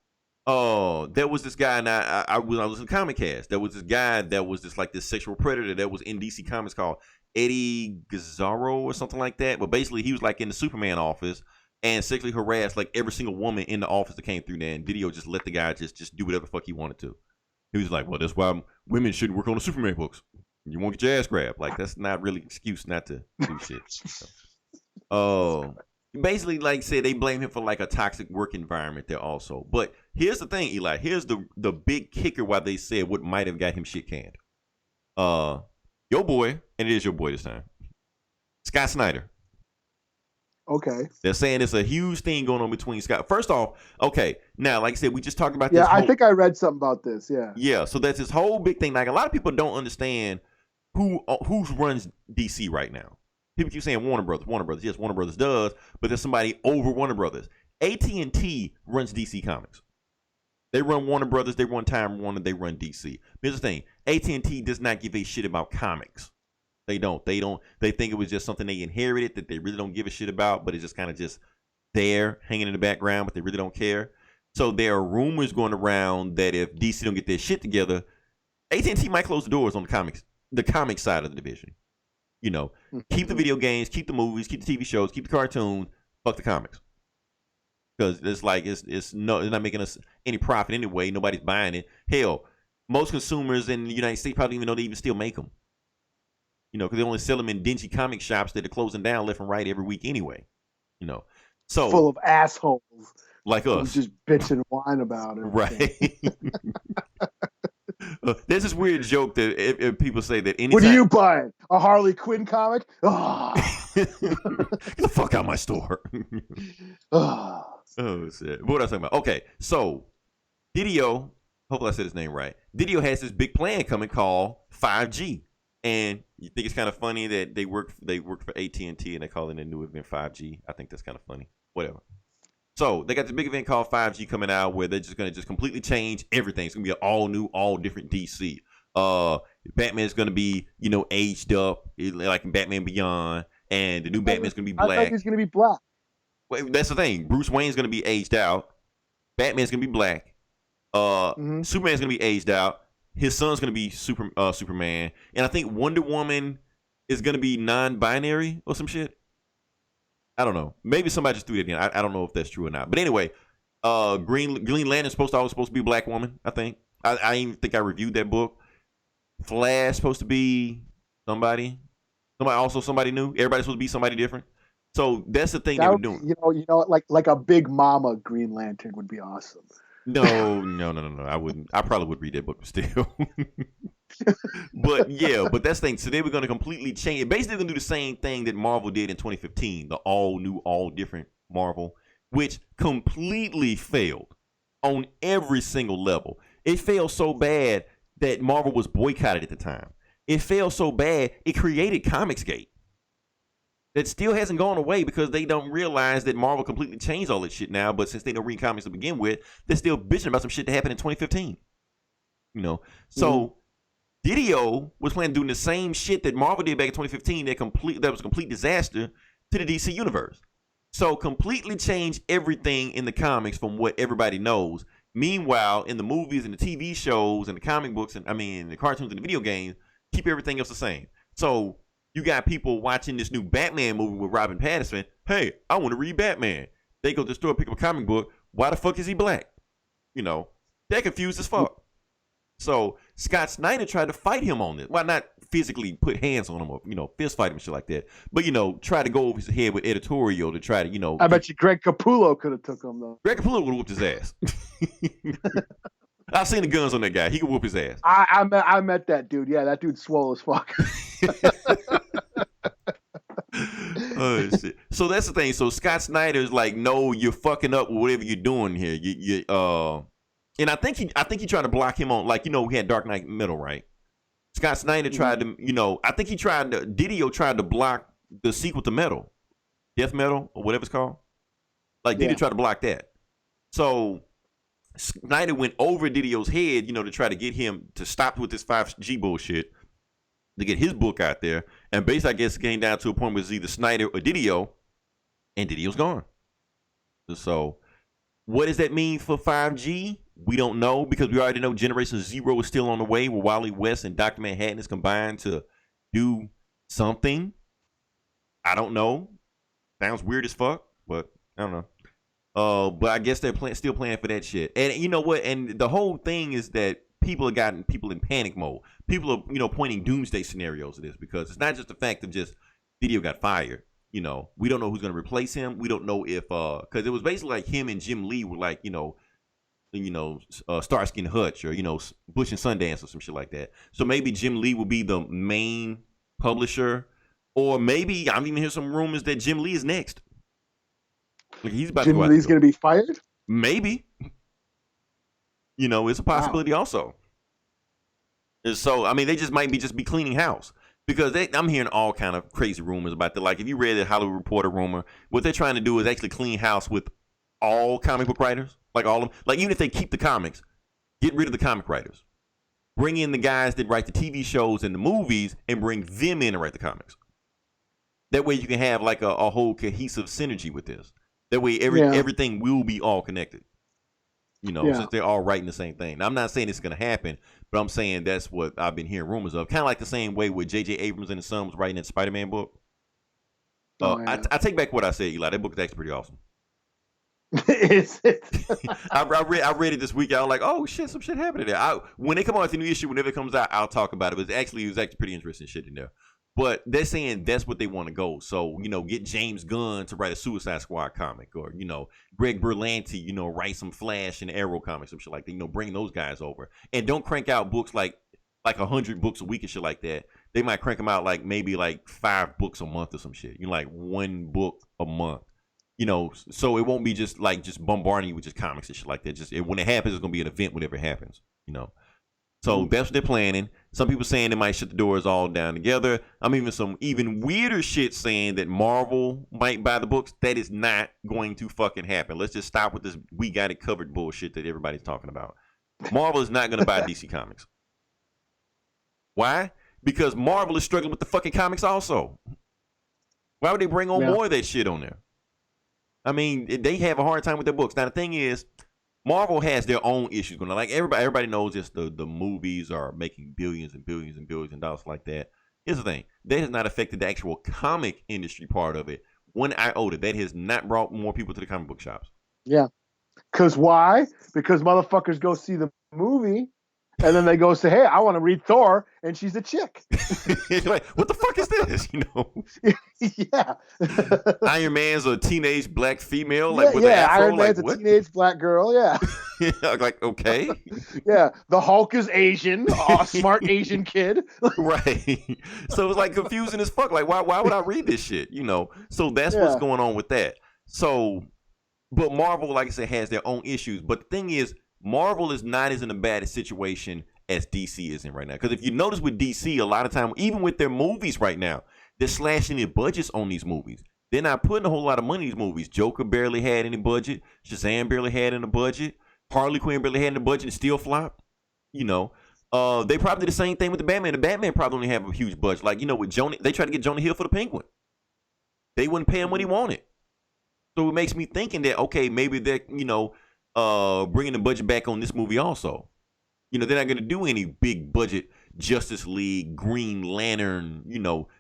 There was this guy, and I was in Comic Cast. There was this guy that was just like this sexual predator that was in DC Comics called Eddie Gazzaro or something like that. But basically, he was like in the Superman office and sexually harassed like every single woman in the office that came through there. And DiDio just let the guy just do whatever the fuck he wanted to. He was like, well, that's why women shouldn't work on the Superman books. You won't get your ass grabbed. Like, that's not really an excuse not to do shit. Basically, like I said, they blame him for like a toxic work environment there also. But here's the thing, Eli. Here's the big kicker why they said what might have got him shit canned. Your boy, and it is your boy this time, Scott Snyder. Okay. They're saying it's a huge thing going on between Scott. First off, okay, now, like I said, we just talked about this. Yeah, I think I read something about this, yeah. Yeah, so that's this whole big thing. Like, a lot of people don't understand who runs DC right now. People keep saying Warner Brothers. Yes, Warner Brothers does, but there's somebody over Warner Brothers. AT&T runs DC Comics. They run Warner Brothers, they run Time Warner, they run DC. Here's the thing. AT&T does not give a shit about comics. They don't. They think it was just something they inherited that they really don't give a shit about, but it's just kind of just there, hanging in the background, but they really don't care. So there are rumors going around that if DC don't get their shit together, AT&T might close the doors on the comic side of the division. Keep the video games, keep the movies, keep the TV shows, keep the cartoons, fuck the comics. Because it's like it's not making us any profit anyway. Nobody's buying it. Hell, most consumers in the United States probably don't even know they even still make them. Because they only sell them in dingy comic shops that are closing down left and right every week anyway. So full of assholes like us, just bitch and whine about it. Right. There's this weird joke that if people say that anytime... What are you buying? A Harley Quinn comic? Oh. Get the fuck out of my store. Oh, shit. What was I talking about? Okay, so DiDio, hopefully I said his name right. DiDio has this big plan coming called 5G. And you think it's kind of funny that they work for AT&T and they call it a new event 5G. I think that's kind of funny. Whatever. So they got this big event called 5G coming out where they're just going to just completely change everything. It's going to be an all new, all different DC. Batman's going to be, aged up like in Batman Beyond. And the new Batman's going to be black. I think he's going to be black. Well, that's the thing. Bruce Wayne's going to be aged out. Batman's going to be black. Superman's going to be aged out. His son's going to be Superman. And I think Wonder Woman is going to be non-binary or some shit. I don't know. Maybe somebody just threw it in. I don't know if that's true or not. But anyway, Green Lantern's supposed to be a black woman, I think. I even think I reviewed that book. Flash supposed to be somebody new. Everybody's supposed to be somebody different. So that's the thing they were doing. Like a big mama Green Lantern would be awesome. No. I wouldn't. I probably would read that book still. But that's the thing. So they were going to completely change it. Basically, going to do the same thing that Marvel did in 2015, the all new, all different Marvel, which completely failed on every single level. It failed so bad that Marvel was boycotted at the time. It failed so bad it created Comicsgate. That still hasn't gone away because they don't realize that Marvel completely changed all that shit now. But since they don't read comics to begin with, they're still bitching about some shit that happened in 2015. So DiDio was planning on doing the same shit that Marvel did back in 2015 that was a complete disaster to the DC universe. So completely change everything in the comics from what everybody knows. Meanwhile, in the movies and the TV shows and the comic books and the cartoons and the video games, keep everything else the same. So you got people watching this new Batman movie with Robin Pattinson. Hey, I want to read Batman. They go to the store, pick up a comic book. Why the fuck is he black? They're confused as fuck. So Scott Snyder tried to fight him on this. Well, not physically put hands on him or, fist fight him and shit like that. But, try to go over his head with editorial to try to, I bet you Greg Capullo could have took him, though. Greg Capullo would have whooped his ass. I've seen the guns on that guy. He could whoop his ass. I met that dude. Yeah, that dude's swole as fuck. Oh, shit. So that's the thing. So Scott Snyder is like, no, you're fucking up with whatever you're doing here. And I think he tried to block him on, we had Dark Knight Metal, right? Scott Snyder tried to, I think DiDio tried to block the sequel to Metal, Death Metal or whatever it's called. DiDio tried to block that. So Snyder went over DiDio's head, to try to get him to stop with this 5G bullshit, to get his book out there. And basically, I guess it came down to a point where it's either Snyder or DiDio, and DiDio's gone. So what does that mean for 5G? We don't know, because we already know Generation Zero is still on the way, where Wally West and Dr. Manhattan is combined to do something. I don't know. Sounds weird as fuck, but I don't know. But I guess they're still playing for that shit. And you know what? And the whole thing is that people have gotten people in panic mode. People are, pointing doomsday scenarios to this, because it's not just the fact of just DiDio got fired. We don't know who's going to replace him. We don't know if, because it was basically like him and Jim Lee were like, Starsky and Hutch, or, Bush and Sundance or some shit like that. So maybe Jim Lee will be the main publisher, or maybe I'm even hearing some rumors that Jim Lee is next. He's about Jim Lee's going to be fired? Maybe. It's a possibility also. And so, I mean, they just might be cleaning house, because I'm hearing all kind of crazy rumors about that. Like, if you read the Hollywood Reporter rumor, what they're trying to do is actually clean house with all comic book writers, like all of them. Like, even if they keep the comics, get rid of the comic writers. Bring in the guys that write the TV shows and the movies, and bring them in to write the comics. That way you can have like a whole cohesive synergy with this. That way everything will be all connected. Since they're all writing the same thing. Now, I'm not saying it's going to happen, but I'm saying that's what I've been hearing rumors of. Kind of like the same way with J.J. Abrams and his son was writing that Spider-Man book. I take back what I said, Eli. That book is actually pretty awesome. Is it? I read it this week. I was like, oh shit, some shit happened there. When they come out with a new issue, whenever it comes out, I'll talk about it. But it was actually pretty interesting shit in there. But they're saying that's what they want to go. So, get James Gunn to write a Suicide Squad comic, or, Greg Berlanti, write some Flash and Arrow comics, some shit like that. Bring those guys over. And don't crank out books like 100 books a week and shit like that. They might crank them out maybe 5 books a month or some shit. Like 1 book a month. So it won't be just bombarding you with just comics and shit like that. Just when it happens, it's gonna be an event whenever it happens. So that's what they're planning. Some people saying they might shut the doors all down together. I'm even some even weirder shit saying that Marvel might buy the books. That is not going to fucking happen. Let's just stop with this we got it covered bullshit that everybody's talking about. Marvel is not gonna buy DC Comics. Why? Because Marvel is struggling with the fucking comics also. Why would they bring on more of that shit on there? I mean, they have a hard time with their books. Now, the thing is, Marvel has their own issues going on. Like, everybody knows this, the movies are making billions and billions and billions of dollars like that. Here's the thing. That has not affected the actual comic industry part of it. One iota. That has not brought more people to the comic book shops. Yeah. Because why? Because motherfuckers go see the movie, and then they go say, hey, I want to read Thor, and she's a chick. Like, what the fuck is this? Yeah. Iron Man's a teenage black female. Like, Iron Man's a teenage black girl. Yeah. Like, okay. Yeah. The Hulk is Asian, a smart Asian kid. Right. So it's confusing as fuck. Like, why would I read this shit? So that's what's going on with that. So, but Marvel, like I said, has their own issues. But the thing is, Marvel is not as in a bad situation as DC is in right now. Because if you notice with DC, a lot of time, even with their movies right now, they're slashing their budgets on these movies. They're not putting a whole lot of money in these movies. Joker barely had any budget. Shazam barely had any budget. Harley Quinn barely had any budget and still flopped. They probably did the same thing with the Batman. The Batman probably only have a huge budget. Like, with Jonah, they tried to get Jonah Hill for the Penguin. They wouldn't pay him what he wanted. So it makes me thinking that, okay, maybe they're, bringing the budget back on this movie also. They're not going to do any big budget Justice League, Green Lantern,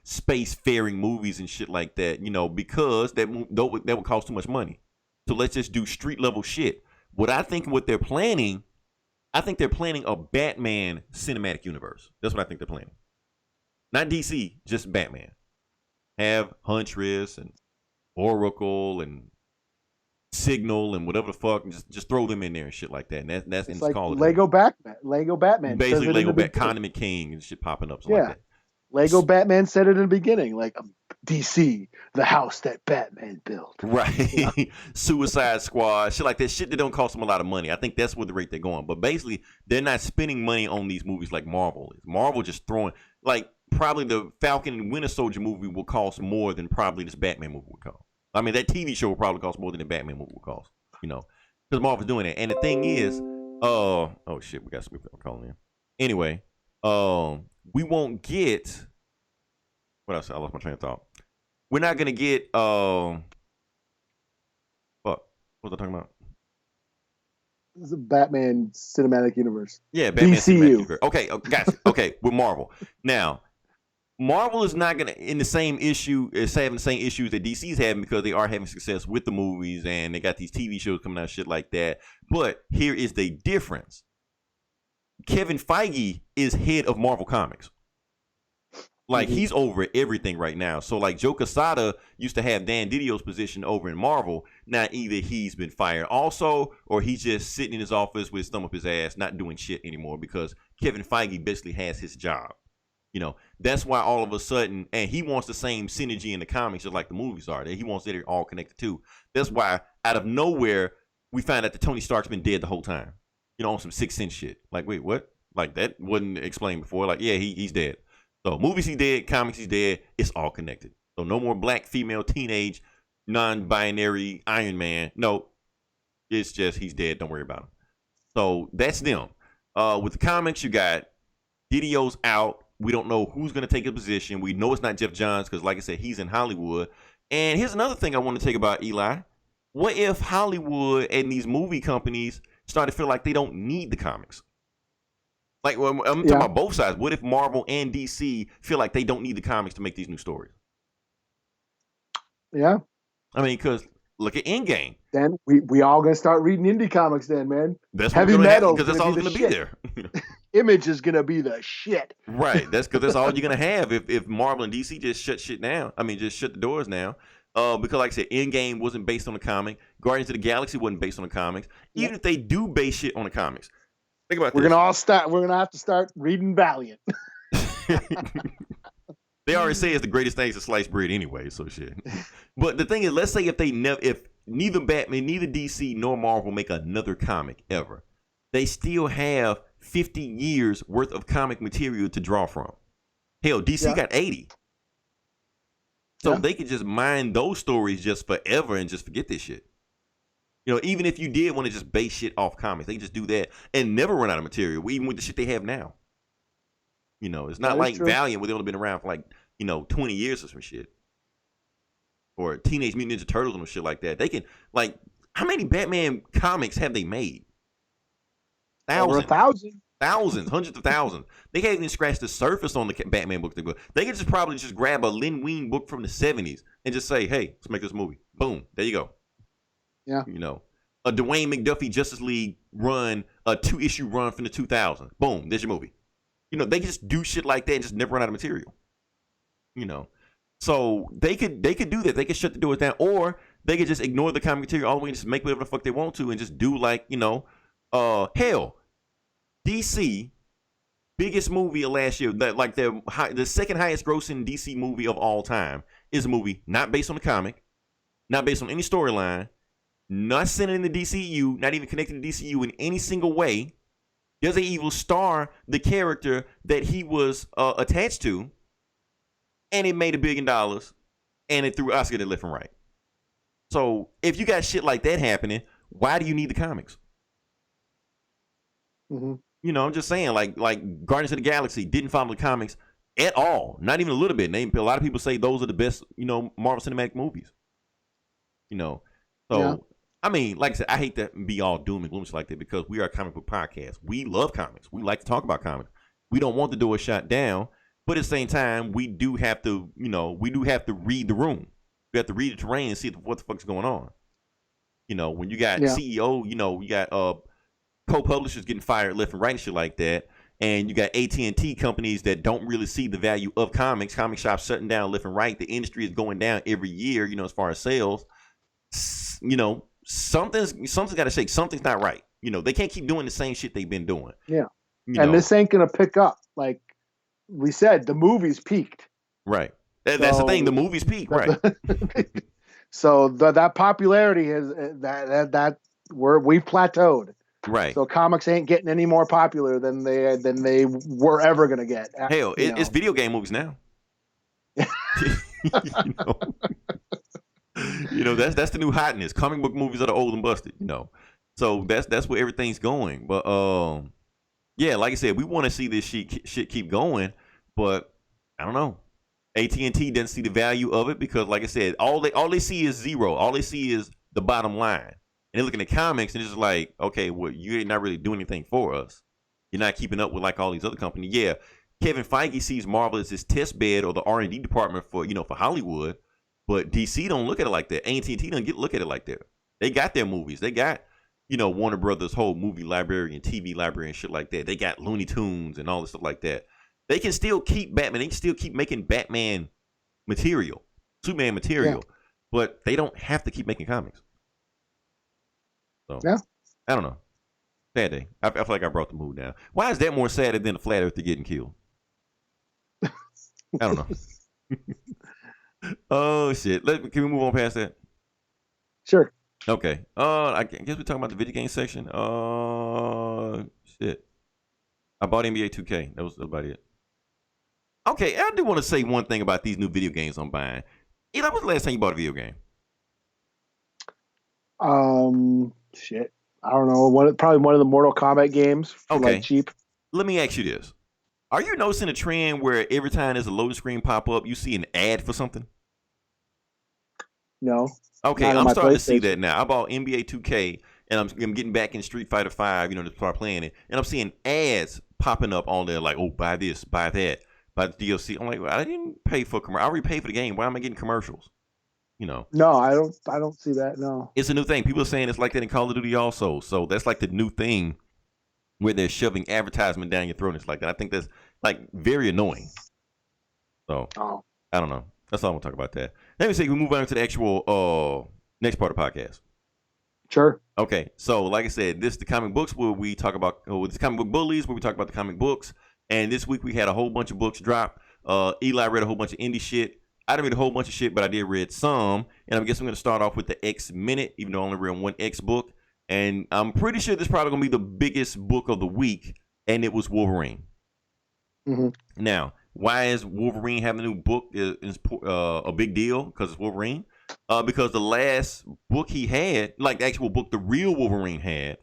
space-faring movies and shit like that, because that would cost too much money. So let's just do street-level shit. What I think what they're planning I think they're planning a Batman cinematic universe. That's what I think they're planning. Not DC, just Batman. Have Huntress and Oracle and Signal and whatever the fuck, and just throw them in there and shit like that. And that's It's and like call it Lego Batman. Lego Batman. basically says it in Lego the Bat, beginning. Condiment King and shit popping up. Like that. Lego Batman said it in the beginning, like DC, the house that Batman built. Right. Yeah. Suicide Squad, shit like that. Shit that don't cost them a lot of money. I think that's what the rate they're going. But basically, they're not spending money on these movies like Marvel is. Marvel just throwing, like, probably the Falcon and Winter Soldier movie will cost more than probably this Batman movie would cost. I mean, that TV show will probably cost more than the Batman movie would cost, you know, because Marvel's doing it. And the thing is, oh shit, we got some people calling in. Anyway, we won't get, what else? I lost my train of thought. We're not gonna get fuck. What was I talking about? It's a Batman cinematic universe. Yeah, Batman DCU. Cinematic Universe. Okay, gotcha. Okay, with Marvel. Now, Marvel is not gonna in the same issue is having the same issues that DC's having because they are having success with the movies and they got these TV shows coming out, shit like that. But here is the difference. Kevin Feige is head of Marvel Comics. Like, he's over everything right now. So, like, Joe Quesada used to have Dan DiDio's position over in Marvel. Now, either he's been fired also, or he's just sitting in his office with his thumb up his ass, not doing shit anymore because Kevin Feige basically has his job. You know, that's why all of a sudden, and he wants the same synergy in the comics just like the movies are. He wants it all connected too. That's why, out of nowhere, we find out that Tony Stark's been dead the whole time. You know, on some Sixth Sense shit. Like, wait, what? Like, that wasn't explained before. Like, yeah, he's dead. So movies he's dead, comics he's dead. It's all connected. So no more black, female, teenage, non-binary Iron Man. No, it's just he's dead. Don't worry about him. So that's them. With the comics, you got DiDio's out. We don't know who's going to take his position. We know it's not Jeff Johns because, like I said, he's in Hollywood. And here's another thing I want to take about Eli. What if Hollywood and these movie companies start to feel like they don't need the comics? Like, I'm talking about both sides. What if Marvel and DC feel like they don't need the comics to make these new stories? Yeah. I mean, because look at Endgame. Then we all gonna start reading indie comics then, man. That's Heavy metal because that's all that's gonna be there. Image is gonna be the shit. Right. That's because that's all you're gonna have if Marvel and DC just shut shit down. I mean, just shut the doors now. Because like I said, Endgame wasn't based on the comic. Guardians of the Galaxy wasn't based on the comics. Even if they do base shit on the comics. Think about this. We're gonna have to start reading Valiant. They already say it's the greatest thing to slice bread anyway, so shit. But the thing is, let's say if neither Batman, neither DC nor Marvel make another comic ever, they still have 50 years worth of comic material to draw from. Hell, DC got 80. So they could just mine those stories just forever and just forget this shit. You know, even if you did want to just base shit off comics, they can just do that and never run out of material, even with the shit they have now. You know, it's not like Valiant where they've only been around for 20 years or some shit. Or Teenage Mutant Ninja Turtles and shit like that. They can, how many Batman comics have they made? Thousands. Over 1,000. Thousands, hundreds of thousands. They can't even scratch the surface on the Batman book. They could just probably just grab a Lin Wein book from the 70s and just say, hey, let's make this movie. Boom. There you go. Yeah. You know, a Dwayne McDuffie Justice League run, a 2-issue run from the 2000s. Boom. There's your movie. You know, they can just do shit like that and just never run out of material. You know, so they could do that. They could shut the doors down, or they could just ignore the comic material all the way and just make whatever the fuck they want to and just do hell, DC biggest movie of last year, the second highest grossing DC movie of all time is a movie not based on the comic, not based on any storyline, not centered in the DCU, not even connected to DCU in any single way. Doesn't even star the character that he was attached to, and it made $1 billion, and it threw Oscar to left and right. So if you got shit like that happening, why do you need the comics? Mm-hmm. You know, I'm just saying, like Guardians of the Galaxy didn't follow the comics at all, not even a little bit. A lot of people say those are the best, Marvel Cinematic movies. You know, so I mean, like I said, I hate to be all doom and gloom like that because we are a comic book podcast. We love comics. We like to talk about comics. We don't want the door shut down, but at the same time, we do have to, read the room. We have to read the terrain and see what the fuck's going on. You know, when you got CEO, you got co-publishers getting fired left and right and shit like that. And you got AT&T companies that don't really see the value of comics. Comic shops shutting down left and right. The industry is going down every year, as far as sales. Something's got to shake. Something's not right. They can't keep doing the same shit they've been doing. Yeah. And this ain't going to pick up. Like we said, the movie's peaked. Right. That's the thing. The movie's peaked. Right. So that popularity has we've plateaued. Right. So comics ain't getting any more popular than they were ever going to get. Hell, it's video game movies now. That's the new hotness. Comic book movies are the old and busted. So that's where everything's going. But yeah, like I said, we want to see this shit keep going, but I don't know. AT&T doesn't see the value of it because, like I said, all they see is zero. All they see is the bottom line. And they're looking at comics and it's just like, okay, well, you're not really doing anything for us. You're not keeping up with like all these other companies. Yeah, Kevin Feige sees Marvel as his test bed or the R&D department for Hollywood, but DC don't look at it like that. AT&T don't look at it like that. They got their movies. They got Warner Brothers' whole movie library and TV library and shit like that. They got Looney Tunes and all this stuff like that. They can still keep Batman. They can still keep making Batman material, Superman material, but they don't have to keep making comics. So, yeah. I don't know. Sad day. I feel like I brought the mood down. Why is that more sad than the flat earther getting killed? I don't know. Oh, shit. Can we move on past that? Sure. Okay. I guess we're talking about the video game section. Shit. I bought NBA 2K. That was about it. Okay, I do want to say one thing about these new video games I'm buying. Eli, when's the last time you bought a video game? Shit. I don't know. Probably one of the Mortal Kombat games for like cheap. Let me ask you this. Are you noticing a trend where every time there's a loading screen pop up, you see an ad for something? No. Okay, I'm starting to see that now. I bought NBA 2K, and I'm getting back in Street Fighter 5, to start playing it. And I'm seeing ads popping up on there like, oh, buy this, buy that, buy the DLC. I'm like, well, I didn't pay for commercials. I already paid for the game. Why am I getting commercials? No, I don't see that. No, it's a new thing. People are saying it's like that in Call of Duty also. So that's like the new thing where they're shoving advertisement down your throat. It's like that. I think that's like very annoying. So I don't know. That's all I'm gonna talk about that. Let me say we move on to the actual next part of the podcast. Sure. Okay. So like I said, this is the comic books where we talk about this comic book bullies where we talk about the comic books. And this week we had a whole bunch of books drop. Eli read a whole bunch of indie shit. I didn't read a whole bunch of shit, but I did read some. And I guess I'm going to start off with the X Minute, even though I only read one X book. And I'm pretty sure this is probably going to be the biggest book of the week. And it was Wolverine. Mm-hmm. Now, why is Wolverine having a new book is a big deal? Because it's Wolverine. Because the last book he had, like the actual book the real Wolverine had,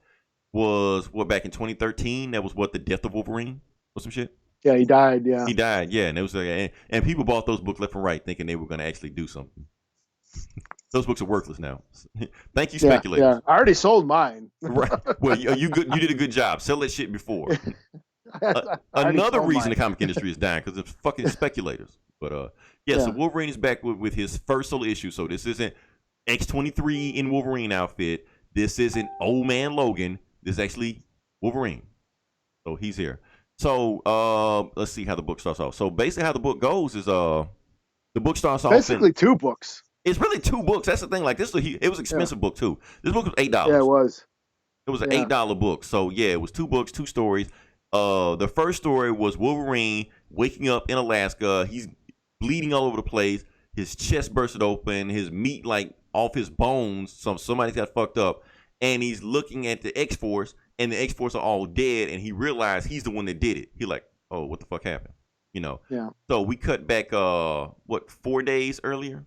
was back in 2013? That was the Death of Wolverine or some shit? Yeah, he died. Yeah, he died. Yeah, and it was and people bought those books left and right, thinking they were going to actually do something. Those books are worthless now. Thank you, speculators. Yeah, I already sold mine. Right. Well, you did a good job. Sell that shit before. Another reason the comic industry is dying because it's fucking speculators. But so Wolverine is back with his first solo issue. So this isn't X-23 in Wolverine outfit. This isn't Old Man Logan. This is actually Wolverine. So he's here. So let's see how the book starts off. So basically how the book goes is the book starts off basically two books. It's really two books. That's the thing. Like it was an expensive book too. This book was $8. Yeah, it was. It was an $8 book. So yeah, it was two books, two stories. The first story was Wolverine waking up in Alaska. He's bleeding all over the place. His chest bursted open. His meat like off his bones. Somebody's got fucked up, and he's looking at the X-Force. And the X-Force are all dead, and he realized he's the one that did it. He like, oh, what the fuck happened? Yeah. So we cut back, 4 days earlier?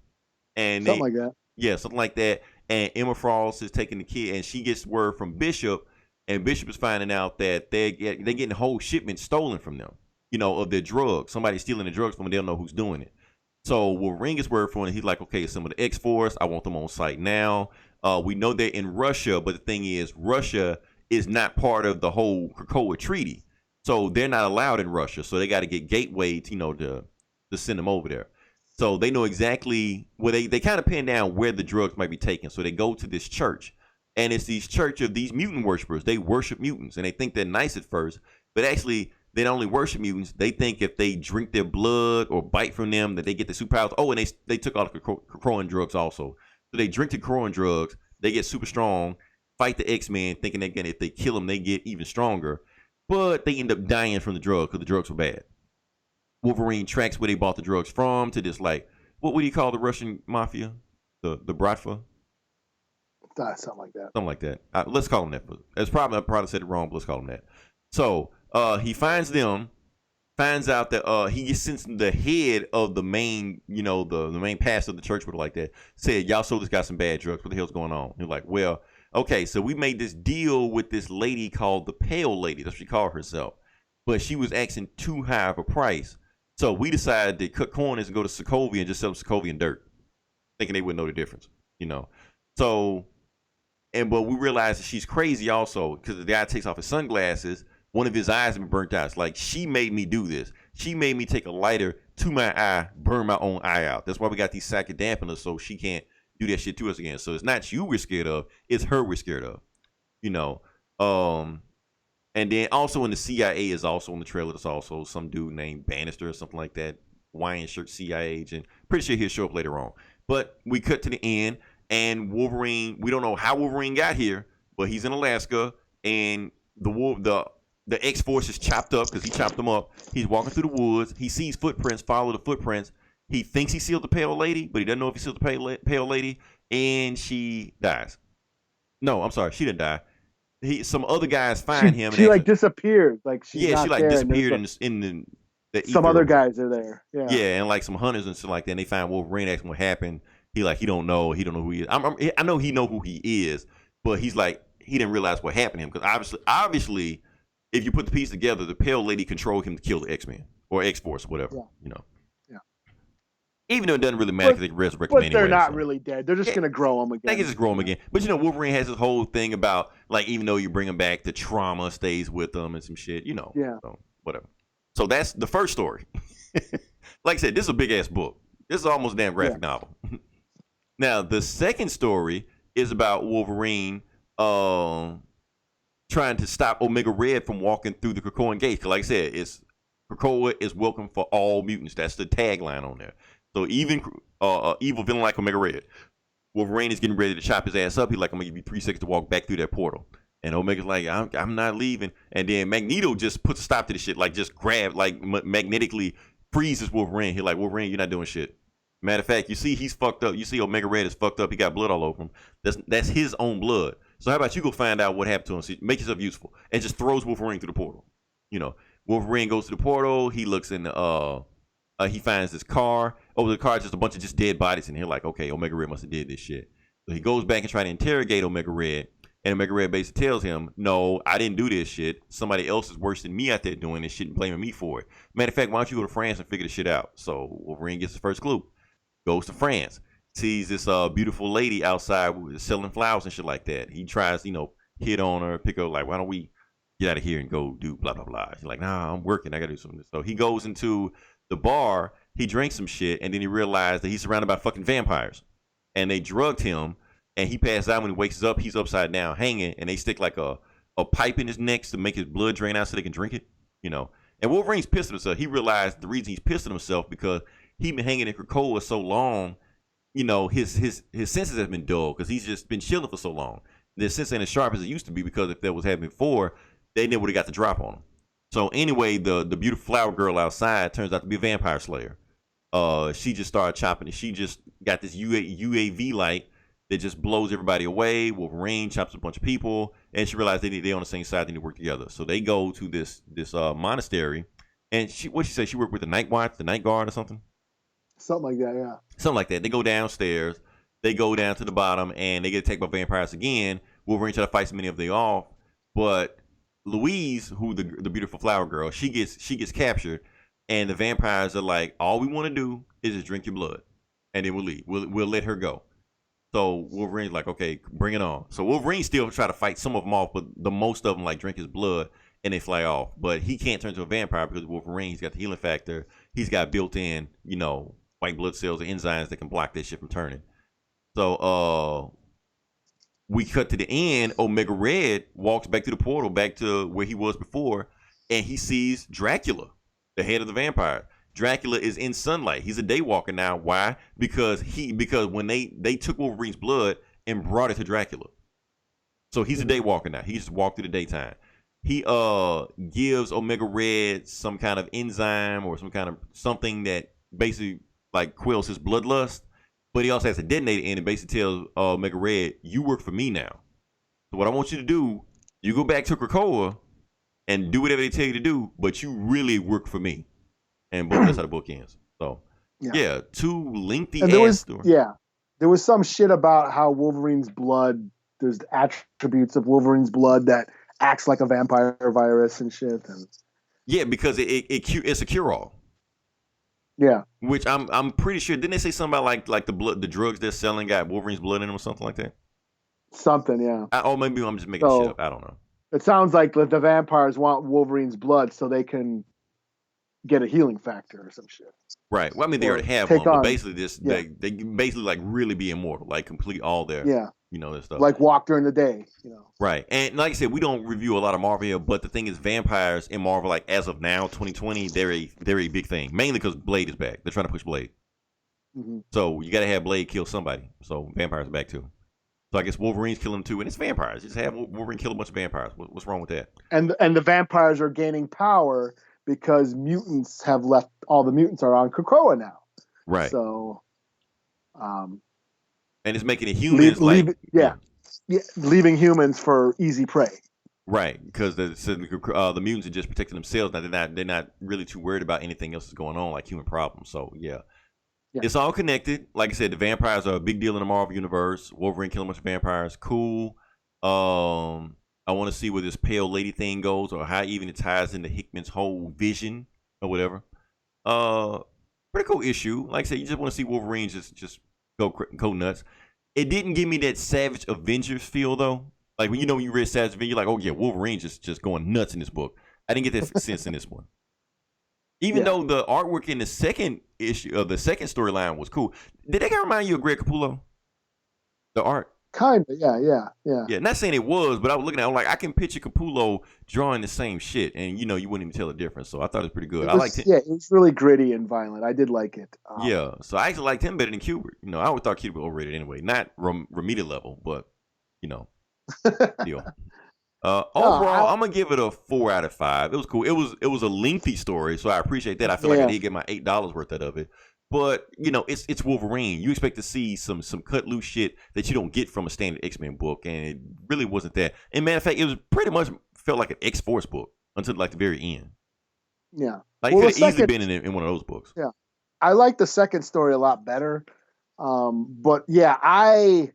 And something like that. Yeah, something like that. And Emma Frost is taking the kid, and she gets word from Bishop, and Bishop is finding out that they're getting whole shipments stolen from them, of their drugs. Somebody's stealing the drugs from them, they don't know who's doing it. So Wolverine gets word from it, and he's like, okay, some of the X-Force, I want them on site now. We know they're in Russia, but the thing is, Russia is not part of the whole Krakoa Treaty. So they're not allowed in Russia. So they got to get gateway, to send them over there. So they know exactly where they kind of pin down where the drugs might be taken. So they go to this church And it's these church of these mutant worshipers. They worship mutants, and they think they're nice at first, but actually they don't only worship mutants. They think if they drink their blood or bite from them, that they get the superpowers. Oh, and they took all the Krakoan drugs also. So they drink the Krakoan drugs. They get super strong. Fight the X-Men, thinking if they kill them, they get even stronger. But they end up dying from the drugs because the drugs were bad. Wolverine tracks where they bought the drugs from to this, like, what would you call the Russian mafia? The Bratva? Something like that. Something like that. Let's call them that. It's probably I probably said it wrong, but let's call them that. So he finds them, finds out that he gets sent the head of the main, the main pastor of the church, like that, said, y'all sold this guy some bad drugs. What the hell's going on? He's like, well, okay, so we made this deal with this lady called the Pale Lady. That's what she called herself. But she was asking too high of a price. So we decided to cut corners and go to Sokovia and just sell Sokovian dirt, thinking they wouldn't know the difference, So, but we realized that she's crazy also because the guy takes off his sunglasses. One of his eyes has been burnt out. It's like, she made me do this. She made me take a lighter to my eye, burn my own eye out. That's why we got these sack of dampeners so she can't do that shit to us again. So it's not you we're scared of, it's her we're scared of. And then also in the CIA is also in the trailer. There's also some dude named Bannister or something like that, Hawaiian shirt CIA agent. Pretty sure he'll show up later on. But we cut to the end, and Wolverine. We don't know how Wolverine got here, but he's in Alaska, and the X-Force is chopped up because he chopped them up. He's walking through the woods. He sees footprints. Follow the footprints. He thinks he sealed the Pale Lady, but he doesn't know if he sealed the Pale Lady, and she dies. No, I'm sorry, she didn't die. Some other guys find him. She like disappeared. Like she disappeared in the some ether. Other guys are there. Yeah, and like some hunters and stuff like that. And they find Wolverine, ask him what happened. He don't know. He don't know who he is. I know he know who he is, but he's like he didn't realize what happened to him because obviously, if you put the piece together, the Pale Lady controlled him to kill the X-Men or X-Force or whatever. Yeah. Even though it doesn't really matter because they can resurrect them anyway. But they're not really dead. They're just going to grow them again. They can just grow them again. But Wolverine has this whole thing about, like, even though you bring them back, the trauma stays with them and some shit, Yeah. So, whatever. So that's the first story. Like I said, this is a big-ass book. This is almost a damn graphic novel. Now, the second story is about Wolverine trying to stop Omega Red from walking through the Krakoan gates. Because like I said, Krakoa is welcome for all mutants. That's the tagline on there. So even evil villain like Omega Red, Wolverine is getting ready to chop his ass up. He's like, I'm going to give you 3 seconds to walk back through that portal. And Omega's like, I'm not leaving. And then Magneto just puts a stop to the shit, like just grab, like magnetically freezes Wolverine. He's like, Wolverine, you're not doing shit. Matter of fact, you see he's fucked up. You see Omega Red is fucked up. He got blood all over him. That's his own blood. So how about you go find out what happened to him? So make yourself useful. And just throws Wolverine through the portal. Wolverine goes to the portal. He looks in the he finds this car. Over the car, just a bunch of just dead bodies in here. Like, okay, Omega Red must have did this shit. So he goes back and tries to interrogate Omega Red. And Omega Red basically tells him, no, I didn't do this shit. Somebody else is worse than me out there doing this shit and blaming me for it. Matter of fact, why don't you go to France and figure this shit out? So Wolverine gets the first clue. Goes to France. Sees this beautiful lady outside selling flowers and shit like that. He tries, hit on her, pick her, like, why don't we get out of here and go do blah, blah, blah. She's like, nah, I'm working. I got to do something. So he goes into the bar. He drinks some shit, and then he realized that he's surrounded by fucking vampires. And they drugged him, and he passed out. When he wakes up, he's upside down, hanging, and they stick like a pipe in his neck to make his blood drain out so they can drink it, And Wolverine's pissed at himself. He realized the reason he's pissed at himself because he's been hanging in Krakoa so long, his senses have been dull because he's just been chilling for so long. Their sense ain't as sharp as it used to be because if that was happening before, they never would have got the drop on him. So anyway, the beautiful flower girl outside turns out to be a vampire slayer. She just started chopping it. She just got this UAV light that just blows everybody away. Wolverine chops a bunch of people, and she realized they're on the same side. They need to work together. So they go to this monastery, and she say? She worked with the night watch, the night guard, or something. Something like that, yeah. Something like that. They go downstairs. They go down to the bottom, and they get attacked by vampires again. Wolverine try to fight so many of them off, but Louise, who the beautiful flower girl, she gets captured, and the vampires are like, all we want to do is just drink your blood, and then we'll leave. We'll let her go. So Wolverine's like, okay, bring it on. So Wolverine still try to fight some of them off, but the most of them like drink his blood and they fly off. But he can't turn into a vampire because Wolverine, he's got the healing factor. He's got built-in, white blood cells and enzymes that can block that shit from turning. So we cut to the end. Omega Red walks back to the portal, back to where he was before, and he sees Dracula, the head of the vampire. Dracula is in sunlight. He's a daywalker now. Why? Because when they took Wolverine's blood and brought it to Dracula. So he's a daywalker now. He used to walk through the daytime. He gives Omega Red some kind of enzyme or some kind of something that basically like quells his bloodlust. But he also has a detonator in it and basically tells Omega Red, you work for me now. So what I want you to do, you go back to Krakoa and do whatever they tell you to do, but you really work for me. And boom, that's how the book ends. So yeah, two lengthy ass stories. Yeah. There was some shit about how Wolverine's blood, there's attributes of Wolverine's blood that acts like a vampire virus and shit. And yeah, because it's a cure-all. Yeah. Which I'm pretty sure, didn't they say something about like the drugs they're selling got Wolverine's blood in them or something like that? Something, yeah. Or maybe I'm just making shit up. I don't know. It sounds like the vampires want Wolverine's blood so they can get a healing factor or some shit. Right. Well, I mean, they already have one, but basically they basically like really be immortal, like complete all their their stuff. Like walk during the day, Right. And like I said, we don't review a lot of Marvel here, but the thing is, vampires in Marvel, like as of now, 2020, they're a big thing. Mainly because Blade is back. They're trying to push Blade. Mm-hmm. So you got to have Blade kill somebody. So vampires are back too. So I guess Wolverine's killing them too, and it's vampires. Just have Wolverine kill a bunch of vampires. What's wrong with that? And the vampires are gaining power because mutants have left. All the mutants are on Krakoa now. Right. So, and it's making the humans leaving humans for easy prey. Right, because the mutants are just protecting themselves. Now they're not really too worried about anything else that's going on, like human problems. So yeah. It's all connected. Like I said, the vampires are a big deal in the Marvel universe. Wolverine killing a bunch of vampires, cool. I want to see where this pale lady thing goes, or how even it ties into Hickman's whole vision or whatever. Pretty cool issue. Like I said, you just want to see Wolverine just go nuts. It didn't give me that Savage Avengers feel though. Like when you read Savage Avengers, you're like, oh yeah, Wolverine just going nuts in this book. I didn't get that sense in this one. Even though the artwork in the second issue of the second storyline was cool. Did that remind you of Greg Capullo? The art? Kind of, yeah. Yeah, not saying it was, but I was looking at it, I'm like, I can picture Capullo drawing the same shit, and you wouldn't even tell the difference. So I thought it was pretty good. I liked it. Yeah, it was really gritty and violent. I did like it. Yeah, so I actually liked him better than Kubert. I always thought Kubert was overrated anyway. Not Romita level, but, deal. Overall, I'm gonna give it a 4 out of 5. It was cool. It was a lengthy story, so I appreciate that. I feel like I did get my $8 worth out of it. But it's Wolverine. You expect to see some cut loose shit that you don't get from a standard X-Men book, and it really wasn't that. And matter of fact, it was pretty much felt like an X-Force book until like the very end. Yeah, like it could have easily been in one of those books. Yeah, I like the second story a lot better. But yeah, I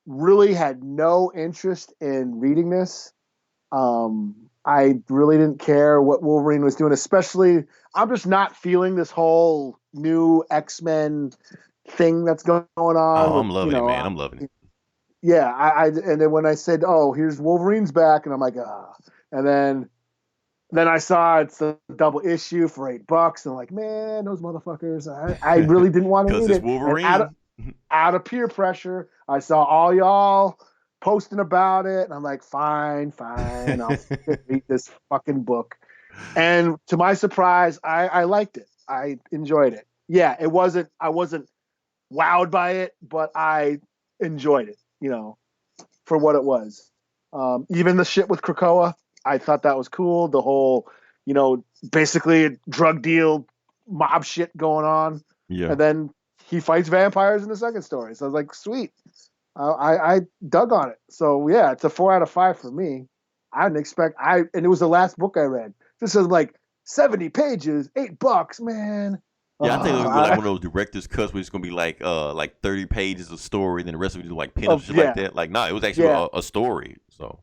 really had no interest in reading this. I really didn't care what Wolverine was doing, especially I'm just not feeling this whole new X-Men thing that's going on. Oh, I'm loving it, man. I'm loving it. Yeah, and then when I said, "Oh, here's Wolverine's back," and I'm like, "Ah," and then I saw it's a double issue for $8, and I'm like, "Man, those motherfuckers!" I really didn't want to read it. Wolverine. Out of peer pressure, I saw all y'all posting about it, and I'm like, fine, I'll read this fucking book. And to my surprise, I liked it. I enjoyed it. Yeah, I wasn't wowed by it, but I enjoyed it, for what it was. Even the shit with Krakoa, I thought that was cool. The whole, basically a drug deal, mob shit going on. Yeah. And then he fights vampires in the second story. So I was like, sweet. I dug on it. So yeah, it's a 4 out of 5 for me. I didn't expect and it was the last book I read. This is like 70 pages, $8, man. Yeah, I think it was like one of those director's cuts where it's gonna be like 30 pages of story, and then the rest of it is like pen shit like that. Like, no, it was actually a story. So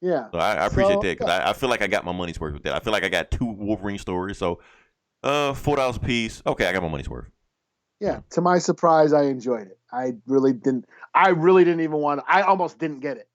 yeah, so I appreciate that because I feel like I got my money's worth with that. I feel like I got 2 Wolverine stories. So $4 a piece. Okay, I got my money's worth. Yeah, to my surprise, I enjoyed it. I really didn't even want to. I almost didn't get it.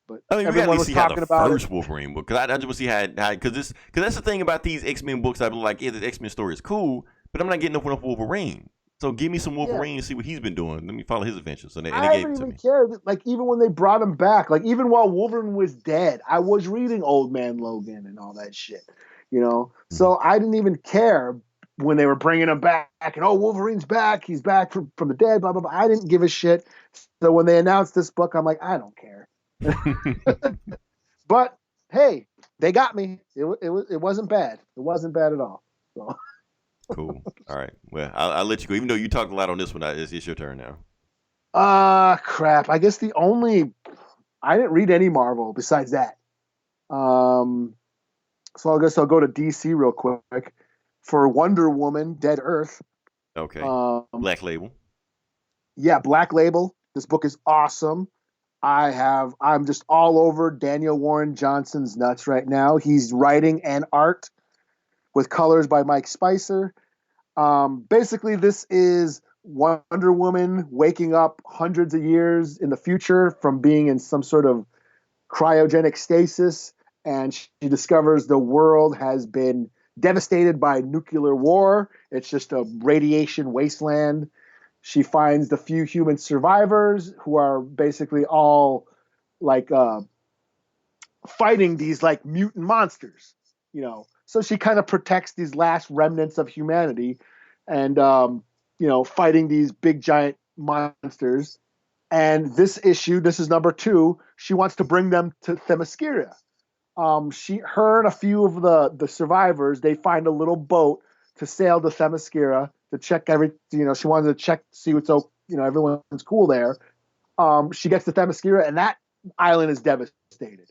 But I mean, we got to see how the first Wolverine book, because I just want to see how because that's the thing about these X-Men books. I'm like, yeah, the X-Men story is cool, but I'm not getting enough Wolverine. So give me some Yeah. Wolverine and see what he's been doing. Let me follow his adventures. And they I gave didn't it to even me. care. Like even when they brought him back, like even while Wolverine was dead, I was reading Old Man Logan and all that shit. So I didn't even care when they were bringing him back. And Wolverine's back. He's back from the dead. Blah blah blah. I didn't give a shit. So when they announced this book, I'm like, I don't care. But hey, they got me. It wasn't bad. It wasn't bad at all. So. Cool. All right. Well, I'll let you go. Even though you talked a lot on this one, it's your turn now. Crap. I guess I didn't read any Marvel besides that. So I guess I'll go to DC real quick for Wonder Woman, Dead Earth. Okay. Black Label. Yeah, Black Label. This book is awesome. I'm just all over Daniel Warren Johnson's nuts right now. He's writing and art with colors by Mike Spicer. Basically, this is Wonder Woman waking up hundreds of years in the future from being in some sort of cryogenic stasis, and she discovers the world has been devastated by nuclear war. It's just a radiation wasteland. She finds the few human survivors who are basically all like fighting these like mutant monsters, So she kind of protects these last remnants of humanity and, fighting these big giant monsters. And this issue, this is number 2, she wants to bring them to Themyscira. Her and a few of the survivors, they find a little boat to sail to Themyscira to check she wanted to check, see what's, everyone's cool there. She gets to Themyscira and that island is devastated.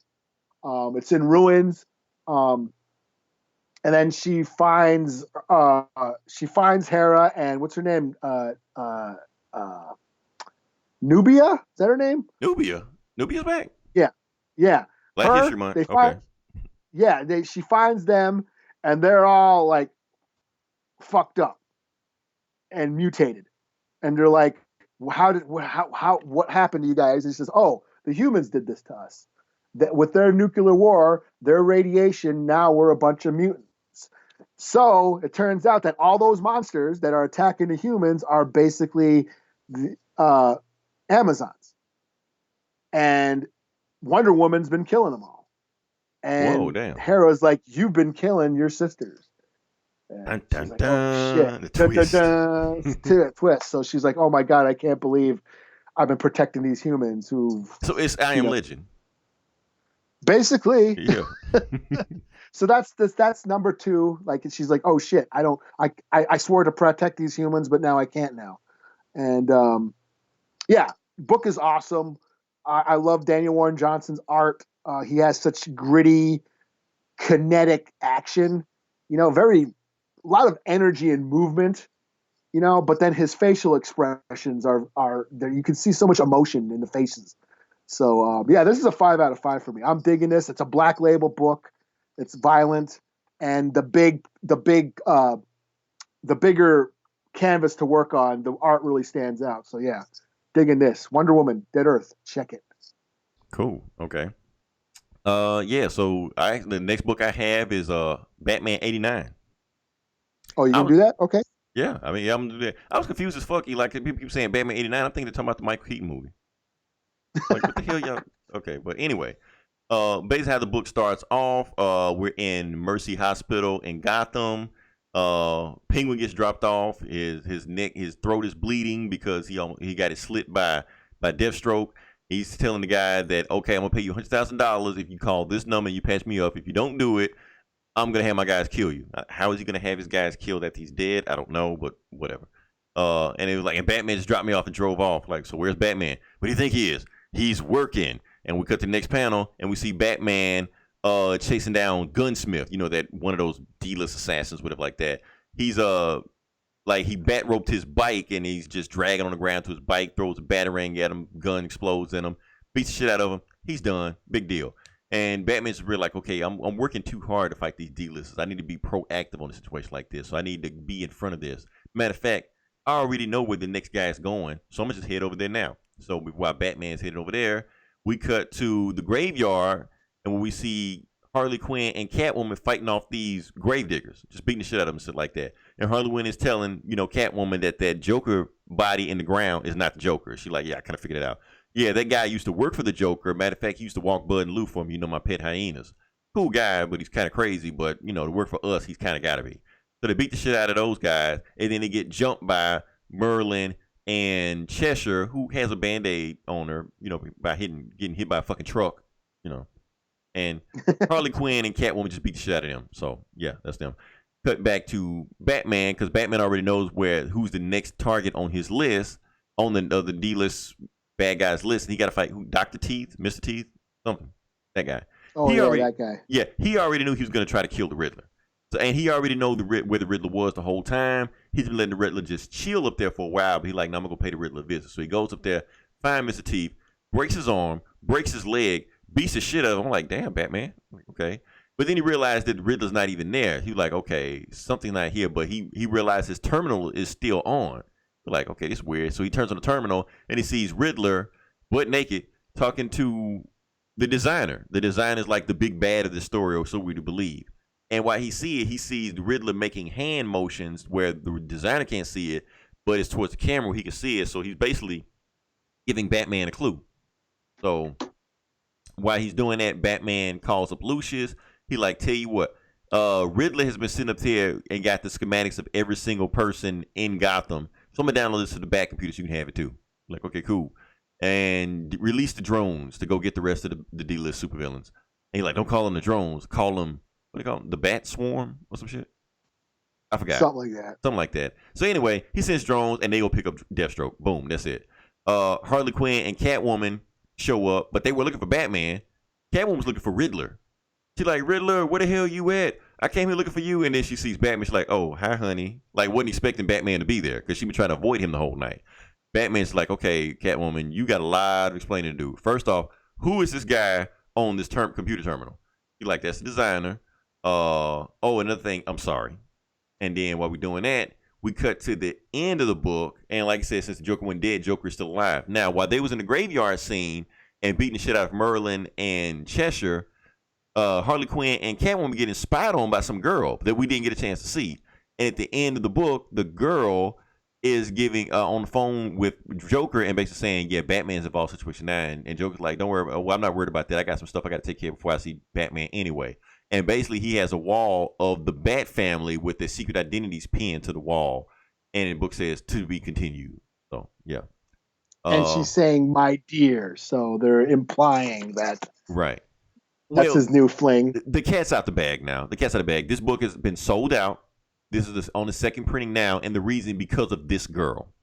It's in ruins. And then she finds Hera and what's her name? Nubia? Is that her name? Nubia's back. Yeah. Black History Month. Okay. She finds them and they're all like fucked up and mutated. And they're like, what happened to you guys? And she says, the humans did this to us. That with their nuclear war, their radiation, now we're a bunch of mutants. So it turns out that all those monsters that are attacking the humans are basically the Amazons. And Wonder Woman's been killing them all. And whoa, damn. Hera's like, you've been killing your sisters. Dun, dun, like, dun, shit. The twist. Twist. So she's like, oh my God, I can't believe I've been protecting these humans who. So it's I Am Legend. Basically. Yeah. So that's number 2. Like she's like, oh shit, I swore to protect these humans, but now I can't now. And book is awesome. I love Daniel Warren Johnson's art. He has such gritty, kinetic action. A lot of energy and movement. But then his facial expressions are there. You can see so much emotion in the faces. So this is a 5 out of 5 for me. I'm digging this. It's a Black Label book. It's violent, and the bigger canvas to work on, the art really stands out. So yeah, digging this. Wonder Woman, Dead Earth. Check it. Cool. Okay. So the next book I have is Batman 89. Oh, you gonna do that? Okay. Yeah, I mean, I'm gonna do that. I was confused as fuck. Like people keep saying Batman 89. I'm thinking they're talking about the Michael Keaton movie. Like what the hell, y'all? Okay, but anyway, basically how the book starts off, we're in Mercy Hospital in Gotham. Penguin gets dropped off. His throat is bleeding because he got it slit by Deathstroke. He's telling the guy that, okay, I'm gonna pay you $100,000 if you call this number and you patch me up. If you don't do it, I'm gonna have my guys kill you. How is he gonna have his guys killed after he's dead? I don't know, but whatever. And it was like, and Batman just dropped me off and drove off. Like, so where's Batman? What do you think he is? He's working. And we cut to the next panel and we see Batman chasing down Gunsmith. That one of those D-list assassins, whatever like that. He's like he bat roped his bike and he's just dragging on the ground to his bike, throws a batarang at him, gun explodes in him, beats the shit out of him. He's done. Big deal. And Batman's really like, okay, I'm working too hard to fight these D-listers. I need to be proactive on a situation like this. So I need to be in front of this. Matter of fact, I already know where the next guy is going. So I'm going to just head over there now. So while Batman's headed over there, we cut to the graveyard and when we see Harley Quinn and Catwoman fighting off these gravediggers, just beating the shit out of them and shit like that. And Harley Quinn is telling, Catwoman that Joker body in the ground is not the Joker. She's like, yeah, I kind of figured it out. Yeah, that guy used to work for the Joker. Matter of fact, he used to walk Bud and Lou for me. My pet hyenas. Cool guy, but he's kind of crazy. But, to work for us, he's kind of got to be. So they beat the shit out of those guys. And then they get jumped by Merlin and Cheshire, who has a Band-Aid on her, by getting hit by a fucking truck, And Harley Quinn and Catwoman just beat the shit out of them. So, yeah, that's them. Cut back to Batman, because Batman already knows who's the next target on his list, on the D-list bad guys list. And he got to fight Dr. Teeth, Mr. Teeth, something. That guy. Oh, that guy. Yeah, he already knew he was going to try to kill the Riddler. So, and he already know where the Riddler was the whole time. He's been letting the Riddler just chill up there for a while. But he's like, no, I'm going to go pay the Riddler a visit. So he goes up there, finds Mr. Teeth, breaks his arm, breaks his leg, beats the shit out of him. I'm like, damn, Batman. Okay. But then he realized that the Riddler's not even there. He was like, okay, something's not here. But he realized his terminal is still on. Like, okay, this is weird. So he turns on the terminal and he sees Riddler, butt naked, talking to the designer. The designer is like the big bad of the story, or so we to believe. And while he sees the Riddler making hand motions where the designer can't see it, but it's towards the camera where he can see it. So he's basically giving Batman a clue. So while he's doing that, Batman calls up Lucius. He like, tell you what, Riddler has been sitting up here and got the schematics of every single person in Gotham. So I'm going to download this to the back computer so you can have it too. Like, okay, cool. And release the drones to go get the rest of the D-list supervillains. And he's like, don't call them the drones. Call them, what do you call them? The Bat Swarm or some shit? I forgot. Something like that. So anyway, he sends drones and they go pick up Deathstroke. Boom, that's it. Harley Quinn and Catwoman show up, but they were looking for Batman. Catwoman was looking for Riddler. She's like, Riddler, where the hell you at? I came here looking for you. And then she sees Batman. She's like, oh, hi, honey. Like, wasn't expecting Batman to be there because she been trying to avoid him the whole night. Batman's like, okay, Catwoman, you got a lot of explaining to do. First off, who is this guy on this computer terminal? You're like, that's the designer. Another thing, I'm sorry. And then while we're doing that, we cut to the end of the book. And like I said, since the Joker went dead, Joker is still alive. Now, while they was in the graveyard scene and beating the shit out of Merlin and Cheshire, Harley Quinn and Catwoman getting spied on by some girl that we didn't get a chance to see. And at the end of the book, the girl is giving on the phone with Joker and basically saying, yeah, Batman's involved in situation 9. And Joker's like, don't worry, I'm not worried about that. I got some stuff I got to take care of before I see Batman anyway. And basically he has a wall of the Bat family with their secret identities pinned to the wall. And the book says, to be continued. So, yeah. And she's saying, my dear. So they're implying that. Right. That's his new fling. The cat's out the bag now. The cat's out of the bag. This book has been sold out. This is on the second printing now, and the reason because of this girl.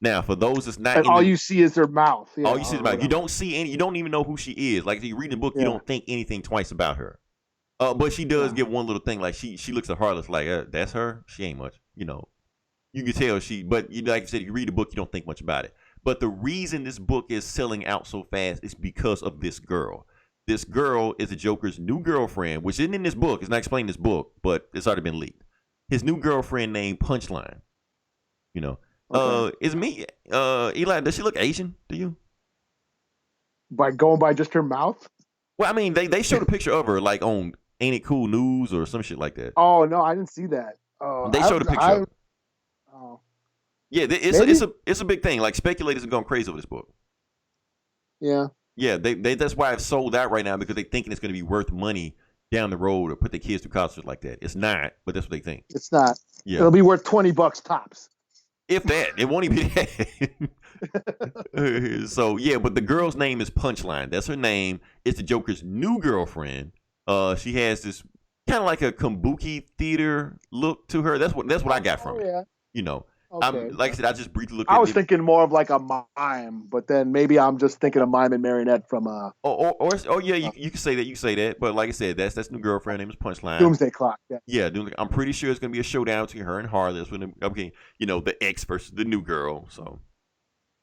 Now, for those that's not, and all you see is her mouth. Yeah, all you see is her mouth. You don't see any. You don't even know who she is. Like if you read the book, you don't think anything twice about her. But she does get one little thing. Like she looks at Harless like that's her. She ain't much. You can tell she. But like I said, if you read the book, you don't think much about it. But the reason this book is selling out so fast is because of this girl. This girl is the Joker's new girlfriend, which isn't in this book. It's not explained in this book, but it's already been leaked. His new girlfriend named Punchline. Is me. Eli, does she look Asian to you? By going by just her mouth? Well, I mean, they showed a picture of her like on Ain't It Cool News or some shit like that. Oh no, I didn't see that. They showed a picture of her. Oh. Yeah, it's a big thing. Like speculators are going crazy over this book. Yeah. Yeah, they that's why it's sold out right now because they're thinking it's going to be worth money down the road or put their kids through concerts like that. It's not, but that's what they think. It's not. Yeah. It'll be worth $20 tops. If that, it won't even be that. So yeah, but the girl's name is Punchline. That's her name. It's the Joker's new girlfriend. She has this kind of like a kabuki theater look to her. That's what I got from it. Yeah. Okay. Like I said, I just briefly looked at it. I was thinking more of like a mime, but then maybe I'm just thinking of mime and marionette from you can say that. You can say that, but like I said, that's new girlfriend name is Punchline. Doomsday Clock. Yeah. I'm pretty sure it's gonna be a showdown between her and Harley. That's when the ex versus the new girl. So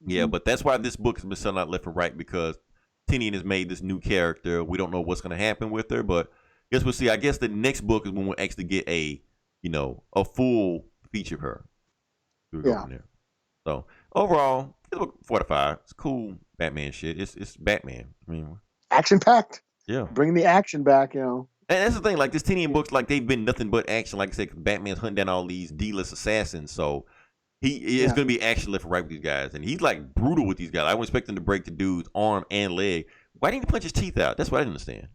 yeah, but that's why this book has been selling out left and right because Tinian has made this new character. We don't know what's gonna happen with her, but I guess we'll see. I guess the next book is when we'll actually get a full feature of her. Yeah. So overall, it's a 4 to 5. It's cool Batman shit. It's Batman. I mean, action packed. Yeah. Bring the action back. And that's the thing, like this Tinian books, like they've been nothing but action. Like I said, Batman's hunting down all these D-list assassins, so he is going to be action left and right with these guys, and he's like brutal with these guys. I would expect him to break the dude's arm and leg. Why didn't he punch his teeth out? That's what I didn't understand.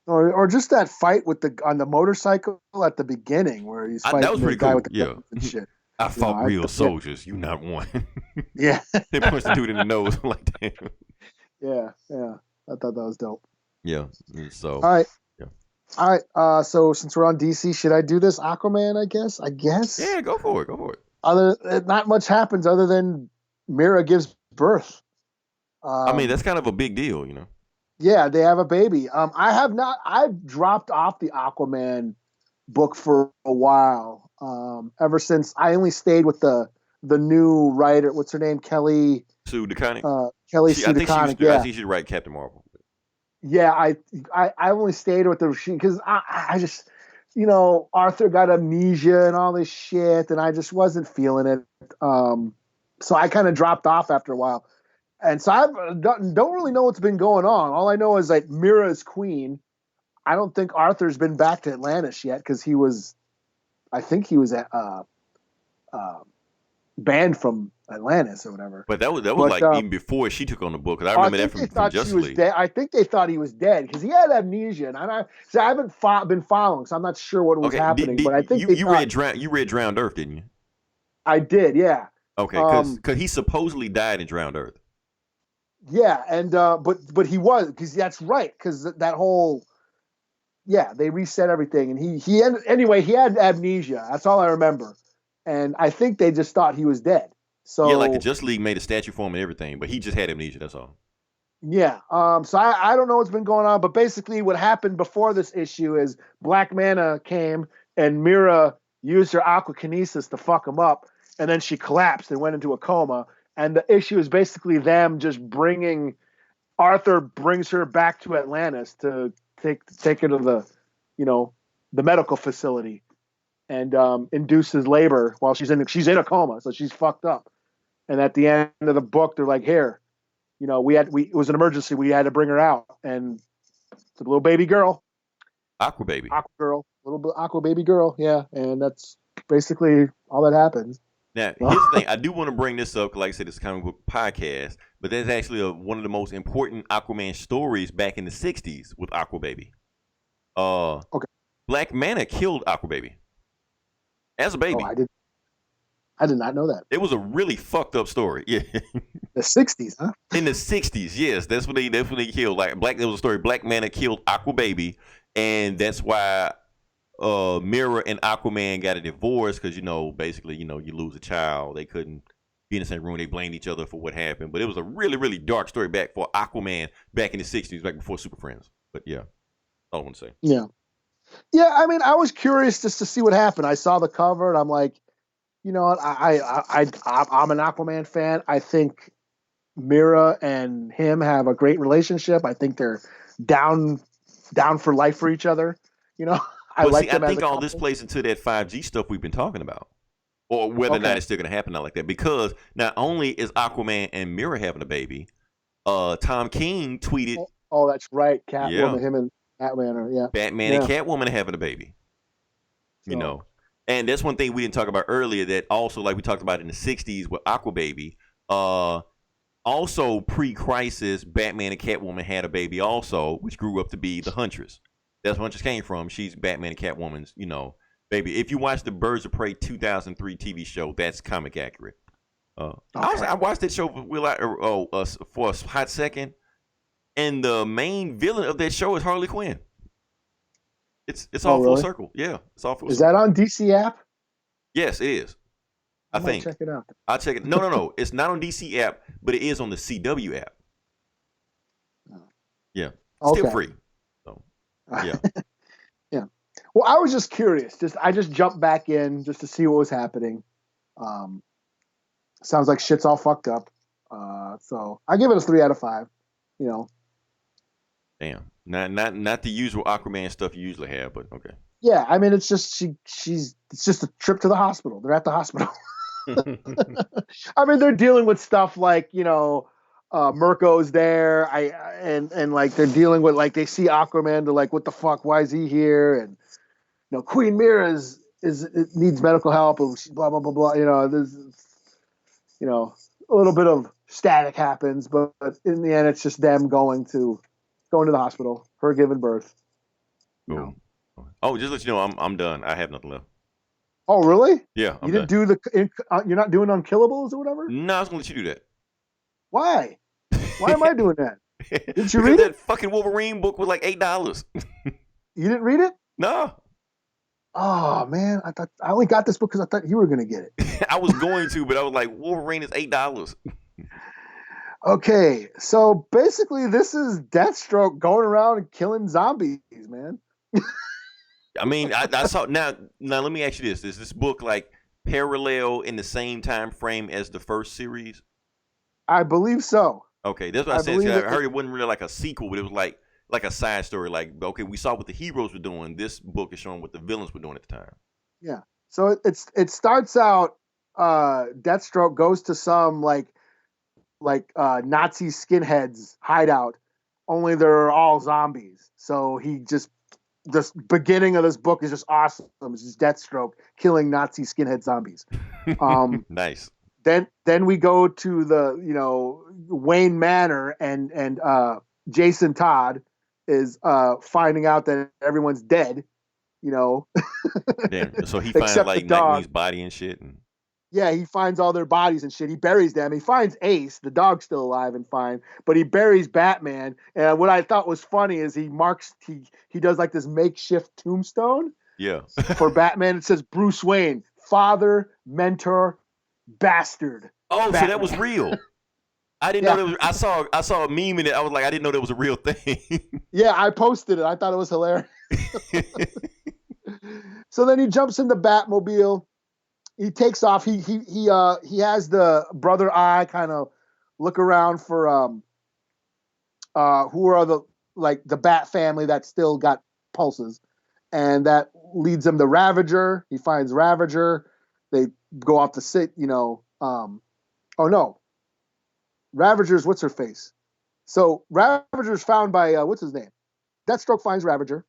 Or just that fight with on the motorcycle at the beginning where he's fighting that was pretty the guy cool. with the Yeah, guns and shit. I fought real soldiers. You not one. Yeah. They punched the dude in the nose. I'm like, damn. Yeah. I thought that was dope. Yeah. So. All right. Yeah. All right. So since we're on DC, should I do this Aquaman? I guess. Yeah. Go for it. Not much happens other than Mira gives birth. I mean, that's kind of a big deal, you know. Yeah, they have a baby. I've dropped off the Aquaman book for a while. Ever since I only stayed with the new writer. What's her name? Kelly Sue DeConnick. Kelly Sue DeConnick. Yeah, I think she should write Captain Marvel. Yeah, I only stayed with the because I just Arthur got amnesia and all this shit, and I just wasn't feeling it. So I kind of dropped off after a while. And so I don't really know what's been going on. All I know is that Mira is queen. I don't think Arthur's been back to Atlantis yet because I think he was banned from Atlantis or whatever. But that was like even before she took on the book. Because I remember that from Justice League. Dead. I think they thought he was dead because he had amnesia, and I haven't been following, so I'm not sure what was happening. But I think you read Drowned Earth, didn't you? I did, yeah. Okay, because he supposedly died in Drowned Earth. Yeah, and but he was, because that's right, because that whole they reset everything, and he had amnesia. That's all I remember, and I think they just thought he was dead. So yeah, like the Justice League made a statue for him and everything, but he just had amnesia. That's all. Yeah. So I don't know what's been going on, but basically what happened before this issue is Black Manta came and Mira used her aquakinesis to fuck him up, and then she collapsed and went into a coma. And the issue is basically them just Arthur brings her back to Atlantis to take her to the medical facility and induces labor while she's in a coma, so she's fucked up. And at the end of the book, they're like, here, it was an emergency. We had to bring her out, and it's a little baby girl, Aqua baby, little aqua baby girl, yeah. And that's basically all that happens. Now, here's the thing. I do want to bring this up, like I said, it's a comic book podcast, but that's actually one of the most important Aquaman stories back in the 60s with Aqua Baby. Okay. Black Manta killed Aqua Baby as a baby. Oh, I did not know that. It was a really fucked up story. Yeah. The 60s, huh? In the 60s, yes. That's when they killed. There was a story. Black Manta killed Aqua Baby, and that's why Mira and Aquaman got a divorce because basically you lose a child. They couldn't be in the same room. They blamed each other for what happened. But it was a really, really dark story back for Aquaman back in the 60s, back before Super Friends. But yeah, all I want to say. Yeah. I mean, I was curious just to see what happened. I saw the cover and I'm like, you know what? I'm an Aquaman fan. I think Mira and him have a great relationship. I think they're down for life for each other. I think all this plays into that 5G stuff we've been talking about, or whether or not it's still going to happen out like that. Because not only is Aquaman and Mira having a baby, Tom King tweeted. Oh, that's right, Catwoman, him and Batman, Batman and Catwoman are having a baby. So. And that's one thing we didn't talk about earlier. That also, like we talked about in the '60s with Aqua Baby, also pre-crisis, Batman and Catwoman had a baby also, which grew up to be the Huntress. That's where Huntress came from. She's Batman and Catwoman's, baby. If you watch the Birds of Prey 2003 TV show, that's comic accurate. I watched that show for a hot second, and the main villain of that show is Harley Quinn. It's all full circle. Yeah, it's all full circle. Is that on DC app? Yes, it is. I think. Check it out. I'll check it. No. It's not on DC app, but it is on the CW app. Yeah. Still free. So, yeah. Yeah. Well, I was just curious. I just jumped back in just to see what was happening. Sounds like shit's all fucked up. So I give it a 3 out of 5. Damn. Not the usual Aquaman stuff you usually have, but okay. Yeah, I mean, it's just it's just a trip to the hospital. They're at the hospital. I mean, they're dealing with stuff like Mirko's there. And like they're dealing with like they see Aquaman. They're like, what the fuck? Why is he here? And Queen Mira needs medical help. And blah blah blah blah. There's a little bit of static happens, but in the end, it's just them going to the hospital. Her giving birth. Cool. Oh, just let you know, I'm done. I have nothing left. Oh, really? Yeah, you didn't do you're not doing Unkillables or whatever? No, I was gonna let you do that. Why? Why am I doing that? Didn't you read it? That fucking Wolverine book was like $8. You didn't read it? No. Oh man, I only got this book because I thought you were gonna get it. I was going to, but I was like, Wolverine is $8. Okay, so basically, this is Deathstroke going around and killing zombies, man. I mean, I saw now. Let me ask you this: is this book like parallel in the same time frame as the first series? I believe so. Okay, that's what I said. I heard it wasn't really like a sequel, but it was like a side story. Like, okay, we saw what the heroes were doing. This book is showing what the villains were doing at the time. Yeah. So it starts out. Deathstroke goes to some like Nazi skinheads hideout, only they're all zombies. So he the beginning of this book is just awesome. It's just Deathstroke killing Nazi skinhead zombies. Nice. Then we go to the Wayne Manor and Jason Todd is finding out that everyone's dead. Damn. So he finds like Nightwing's body and shit. Yeah, he finds all their bodies and shit. He buries them. He finds Ace, the dog's still alive and fine, but he buries Batman. And what I thought was funny is he does like this makeshift tombstone. Yeah. For Batman, it says Bruce Wayne, father, mentor, bastard. Oh, Batman. So that was real. I didn't know that was. I saw a meme in it. I was like, I didn't know that was a real thing. Yeah, I posted it. I thought it was hilarious. So then he jumps in the Batmobile. He takes off. He has the brother eye kind of look around for who are the Bat family that still got pulses, and that leads him to Ravager. He finds Ravager. They go off to sit. Oh no, Ravager's what's her face. So Ravager's found by what's his name? Deathstroke finds Ravager.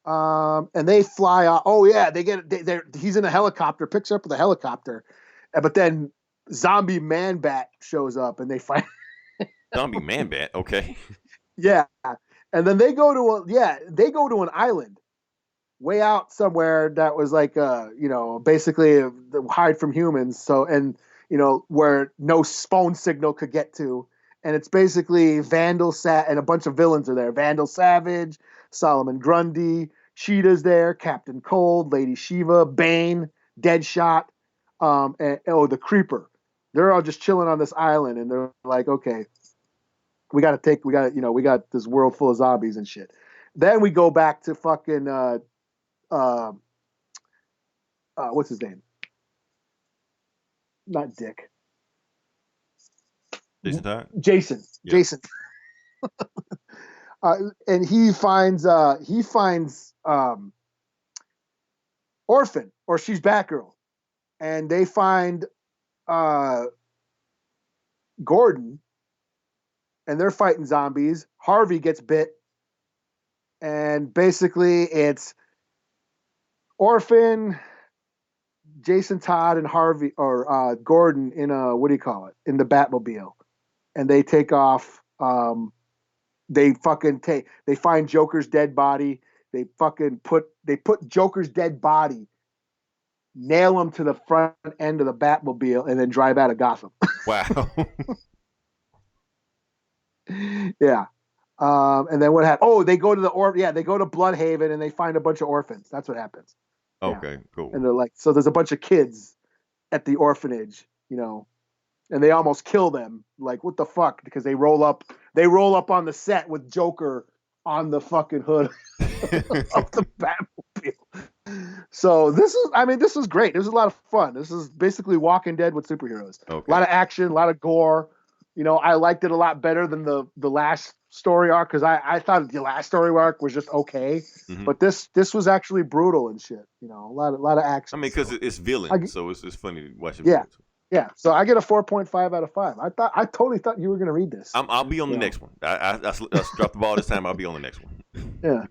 And they fly off. Oh yeah, he's in a helicopter, picks her up with a helicopter, but then Zombie Man Bat shows up and they fight. Zombie Man Bat, okay. Yeah, and then they go to an island, way out somewhere that was like basically hide from humans. So where no phone signal could get to, and it's basically Vandal and a bunch of villains are there. Vandal Savage, Solomon Grundy, Cheetah's there, Captain Cold, Lady Shiva, Bane, Deadshot, and the Creeper. They're all just chilling on this island, and they're like, okay, we got this world full of zombies and shit. Then we go back to fucking what's his name? Not Dick. Jason Todd? Jason. Yeah. Jason. And he finds Orphan, or she's Batgirl, and they find Gordon, and they're fighting zombies. Harvey gets bit, and basically it's Orphan, Jason Todd, and Harvey or Gordon in in the Batmobile, and they take off. They find Joker's dead body. They put Joker's dead body, nail him to the front end of the Batmobile, and then drive out of Gotham. Wow. Yeah. And then what happened? Oh, they go to they go to Bloodhaven and they find a bunch of orphans. That's what happens. Okay, cool. And they're like, so there's a bunch of kids at the orphanage, and they almost kill them. Like, what the fuck? Because they roll up on the set with Joker on the fucking hood of the Batmobile. So this was great. It was a lot of fun. This is basically Walking Dead with superheroes. Okay. A lot of action, a lot of gore. I liked it a lot better than the last story arc, because I thought the last story arc was just okay, but this was actually brutal and shit. A lot of action. I mean, because it's villain, so it's funny to watch it. Yeah, Yeah, so I get a 4.5 out of 5. I totally thought you were going to read this. I'll be on the next one. I dropped the ball this time. I'll be on the next one. Yeah.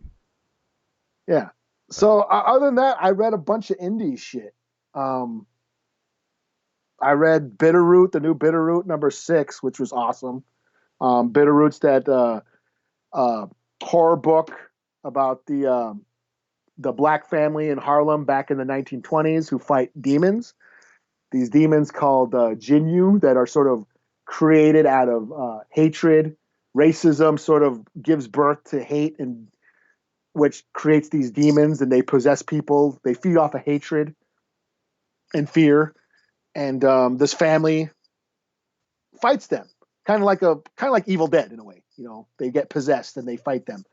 Yeah. So other than that, I read a bunch of indie shit. I read Bitterroot, the new Bitterroot #6, which was awesome. Bitterroot's that horror book about the black family in Harlem back in the 1920s who fight demons. These demons called Jinyu that are sort of created out of hatred. Racism sort of gives birth to hate, and which creates these demons, and they possess people. They feed off of hatred and fear, and this family fights them, kind of like Evil Dead in a way. You know, they get possessed and they fight them.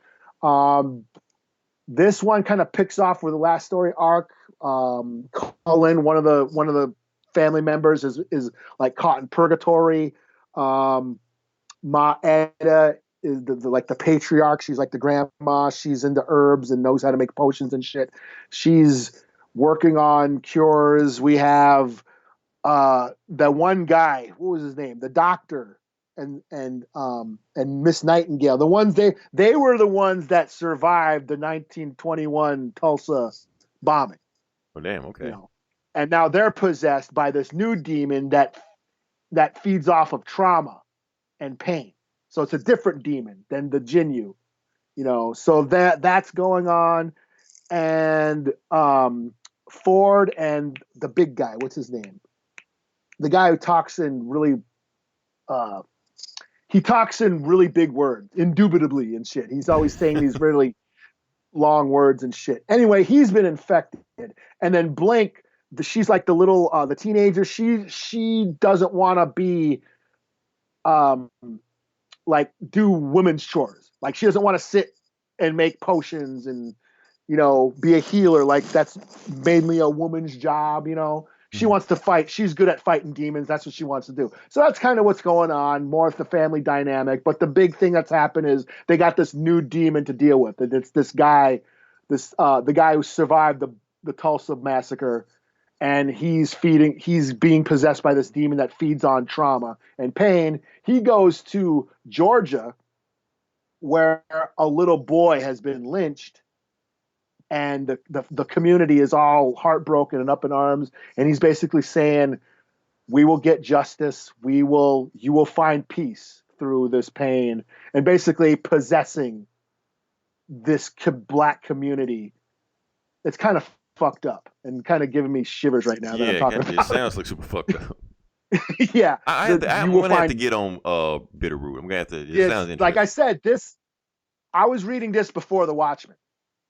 This one kind of picks off with the last story arc. Cullen, one of the family members, is like caught in purgatory. Ma Eda is the patriarch. She's like the grandma. She's into herbs and knows how to make potions and shit. She's working on cures. We have the one guy. What was his name? The doctor and Miss Nightingale. The ones they were the ones that survived the 1921 Tulsa bombing. Oh damn! Okay. You know? And now they're possessed by this new demon that feeds off of trauma and pain. So it's a different demon than the Jinyu, you know. So that's going on, and Ford and the big guy, what's his name? The guy who talks in really, he talks in really big words, indubitably and shit. He's always saying these really long words and shit. Anyway, he's been infected, and then Blink, she's like the little the teenager. She doesn't want to be like do women's chores. Like she doesn't want to sit and make potions and, you know, be a healer. Like that's mainly a woman's job, you know. She wants to fight. She's good at fighting demons. That's what she wants to do. So that's kind of what's going on. More of the family dynamic. But the big thing that's happened is they got this new demon to deal with. And it's this guy, the guy who survived the Tulsa massacre, and he's being possessed by this demon that feeds on trauma and pain. He goes to Georgia, where a little boy has been lynched, and the community is all heartbroken and up in arms. And he's basically saying, we will get justice. You will find peace through this pain, and basically possessing this black community. It's kind of fucked up and kind of giving me shivers right now that I'm talking about. It sounds like super fucked up. Yeah. I'm going to have to get on Bitterroot. I'm going to have to. It sounds interesting. Like I said, I was reading this before The Watchmen.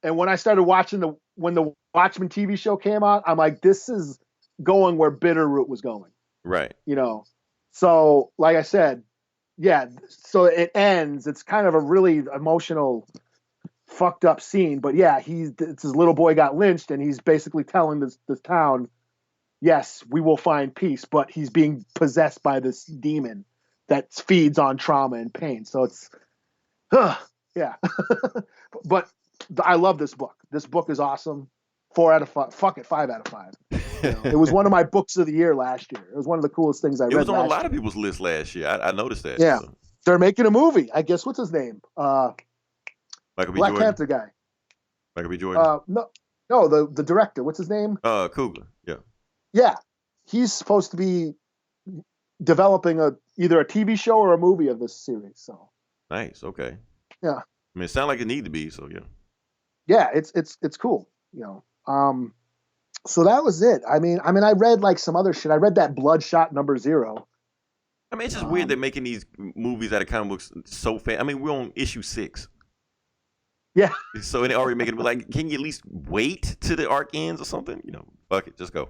And when I started watching when the Watchmen TV show came out, I'm like, this is going where Bitterroot was going. Right. You know? So, like I said, yeah, so it ends. It's kind of a really emotional, fucked up scene. But yeah, it's his little boy got lynched, and he's basically telling this town, yes, we will find peace, but he's being possessed by this demon that feeds on trauma and pain. So it's, yeah. But I love this book. This book is awesome. 4 out of 5. Fuck it, 5 out of 5. You know, it was one of my books of the year last year. It was one of the coolest things I read. It was on a lot of people's list last year. I noticed that. Yeah. So. They're making a movie. I guess, what's his name? Michael B. Black Jordan. Panther guy. Michael B. Jordan. No, the director. What's his name? Coogler. Yeah. Yeah. He's supposed to be developing either a TV show or a movie of this series. So nice. Okay. Yeah. I mean, it sounds like it need to be. So yeah. Yeah, it's cool. You know. So that was it. I mean, I read like some other shit. I read that Bloodshot #0. I mean, it's just weird they're making these movies out of comic books so fast. I mean, we're on issue 6. Yeah. So they already making it like, can you at least wait till the arc ends or something? You know, fuck it, just go.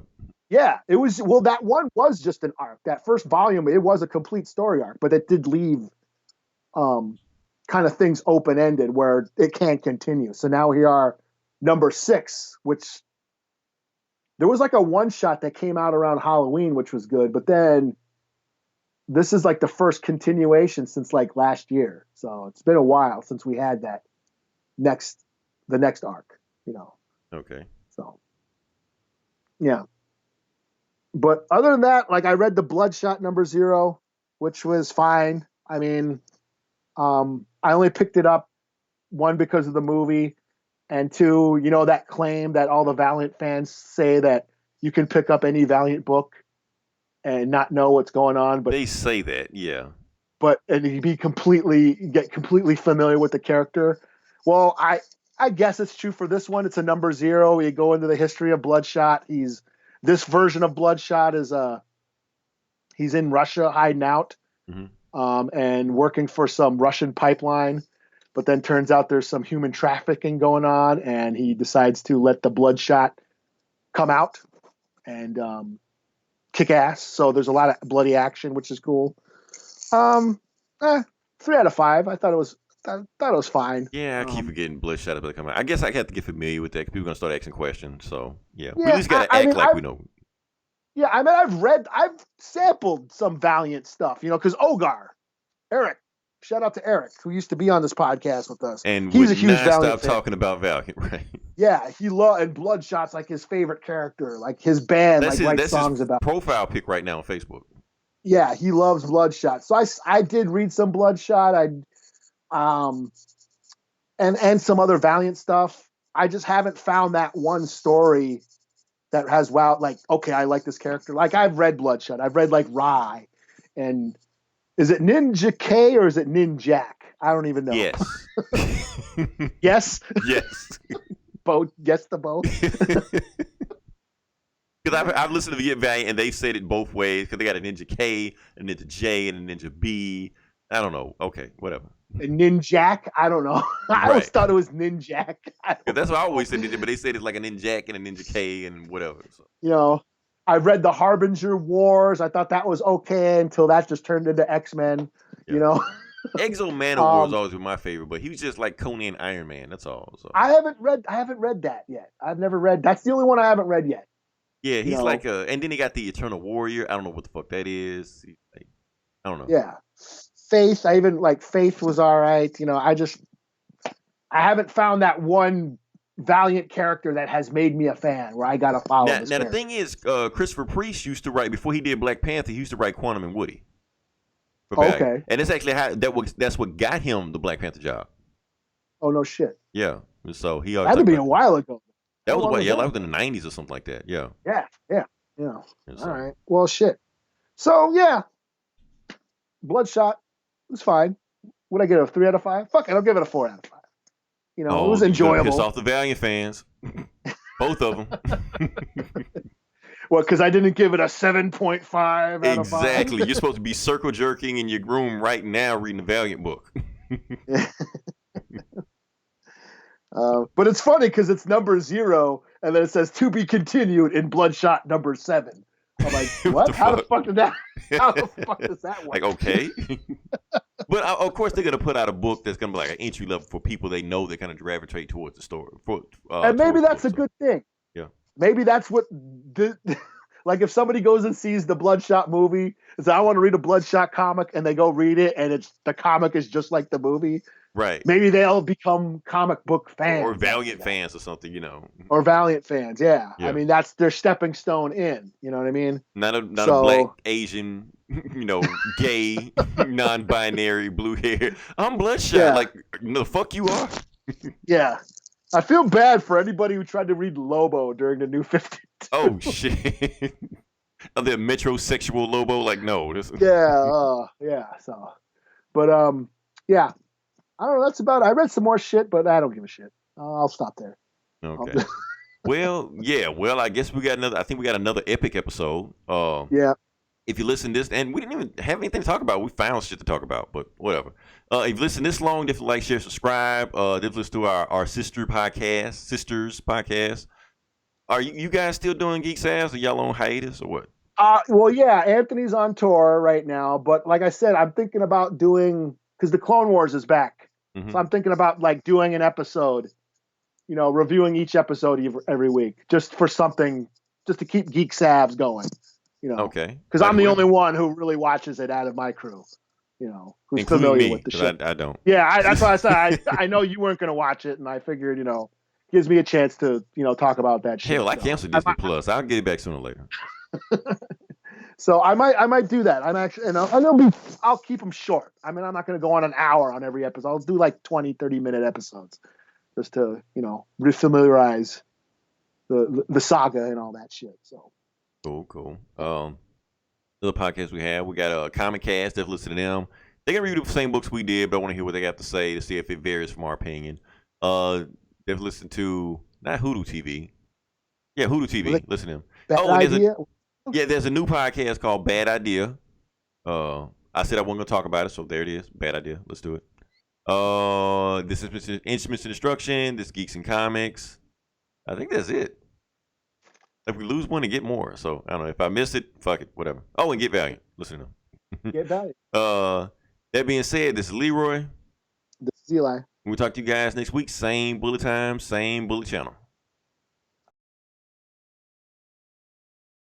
Yeah, it was. Well, that one was just an arc. That first volume, it was a complete story arc, but it did leave kind of things open ended where it can't continue. So now we are #6, which there was like a one shot that came out around Halloween, which was good, but then this is like the first continuation since like last year. So it's been a while since we had the next arc, you know. Okay. So yeah. But other than that, like I read the Bloodshot #0, which was fine. I mean, I only picked it up, one, because of the movie, and two, that claim that all the Valiant fans say that you can pick up any Valiant book and not know what's going on. But they say that, yeah. And you get completely familiar with the character. Well, I guess it's true for this one. It's a #0. You go into the history of Bloodshot. This version of Bloodshot is he's in Russia hiding out, and working for some Russian pipeline. But then turns out there's some human trafficking going on, and he decides to let the Bloodshot come out and kick ass. So there's a lot of bloody action, which is cool. 3 out of 5. I thought it was fine. Yeah, I keep forgetting Bloodshot about to come out. I guess I have to get familiar with that because people are gonna start asking questions. So yeah, we at least gotta act like we know. Yeah, I mean, I've sampled some Valiant stuff, because Eric. Shout out to Eric, who used to be on this podcast with us. And he's a huge Valiant fan. Talking about Valiant, right? Yeah, and Bloodshot's like his favorite character. Like his band, writes songs about. Profile pic right now on Facebook. Yeah, he loves Bloodshot. So I did read some Bloodshot. And some other Valiant stuff. I just haven't found that one story that has okay, I like this character. Like I've read Bloodshot. I've read like Rye, and is it Ninja K or is it Ninjak? I don't even know. Yes. Yes? Yes. Both. Yes to both. Because I've listened to the Valiant and they said it both ways because they got a Ninja K, a Ninja J, and a Ninja B. I don't know. Okay, whatever. A Ninjak? I don't know. I always thought it was Ninjak. That's what I always said, but they said it's like a Ninjak and a Ninja K and whatever. So. I read the Harbinger Wars. I thought that was okay until that just turned into X-Men, Exo Man War was always my favorite, but he was just like Conan Iron Man. That's all. So. I haven't read that yet. I've never read. That's the only one I haven't read yet. Yeah, he's like and then he got the Eternal Warrior. I don't know what the fuck that is. I don't know. Yeah. Faith. Faith was all right. I haven't found that one Valiant character that has made me a fan where I gotta follow. Now the thing is, Christopher Priest used to write before he did Black Panther. He used to write Quantum and Woody. Okay, and it's actually that's what got him the Black Panther job. Oh no shit. Yeah, so he had to be a while ago. That was what? Yeah, that was in the '90s or something like that. Yeah. Yeah. All right. Well, shit. So yeah, Bloodshot was fine. Would I give it a 3 out of 5? Fuck it, I'll give it a 4 out of 5. It was enjoyable. Pissed off the Valiant fans, both of them. Well, because I didn't give it a 7.5 out of 5. Exactly. You're supposed to be circle jerking in your room right now reading the Valiant book. But it's funny because it's #0 and then it says to be continued in Bloodshot #7. I'm like, what? How the fuck does that work? Like, okay. But of course, they're gonna put out a book that's gonna be like an entry level for people they know they kind of gravitate towards the story. And maybe that's a good thing. Yeah. Maybe that's what like if somebody goes and sees the Bloodshot movie, says I want to read a Bloodshot comic, and they go read it, and the comic is just like the movie. Right. Maybe they'll become comic book fans. Or Valiant fans or something, Or Valiant fans, yeah. I mean, that's their stepping stone in. You know what I mean? Not a black, Asian, gay, non-binary, blue hair. I'm Bloodshot. Yeah. Like, the fuck you are? Yeah. I feel bad for anybody who tried to read Lobo during the New 52. Oh, shit. Are they a metrosexual Lobo? Like, no. Yeah. So, but, yeah. I don't know. That's about it. I read some more shit, but I don't give a shit. I'll stop there. Okay. Well, yeah. Well, I guess I think we got another epic episode. Yeah. If you listen to this, and we didn't even have anything to talk about. We found shit to talk about, but whatever. If you listen this long, definitely like, share, subscribe. Definitely listen to our sisters podcast. Are you guys still doing Geek Savs? Are y'all on hiatus or what? Well, yeah. Anthony's on tour right now, but like I said, I'm thinking about doing, because the Clone Wars is back. Mm-hmm. So I'm thinking about doing an episode, reviewing each episode every week, just for something, just to keep Geek Savs going, Okay. Because I'm the only one who really watches it out of my crew, who's including familiar me, with the shit. I don't. Yeah, that's why I said I know you weren't going to watch it, and I figured, gives me a chance to, talk about that shit. Hell, I canceled Disney Plus. I'll get it back sooner or later. So I might do that. I'm actually, and I'll keep them short. I mean, I'm not going to go on an hour on every episode. I'll do like 20, 30-minute episodes just to, refamiliarize the saga and all that shit. So Cool. The podcast we got a Comic Cast. Definitely listen to them. They can read the same books we did, but I want to hear what they have to say to see if it varies from our opinion. Definitely listen to not Hoodoo TV. Yeah, Hoodoo TV. Listen to them. Bad Idea. There's a new podcast called Bad Idea. I said I wasn't gonna talk about it, so there it is. Bad Idea. Let's do it. This is Instruments of Destruction. This Geeks and Comics. I think that's it. If we lose one and get more, so I don't know. If I miss it, fuck it, whatever. Oh, and Get Valiant. Listen to them. Get Valiant. That being said, this is Leroy. This is Eli. We'll talk to you guys next week. Same bullet time, same bullet channel.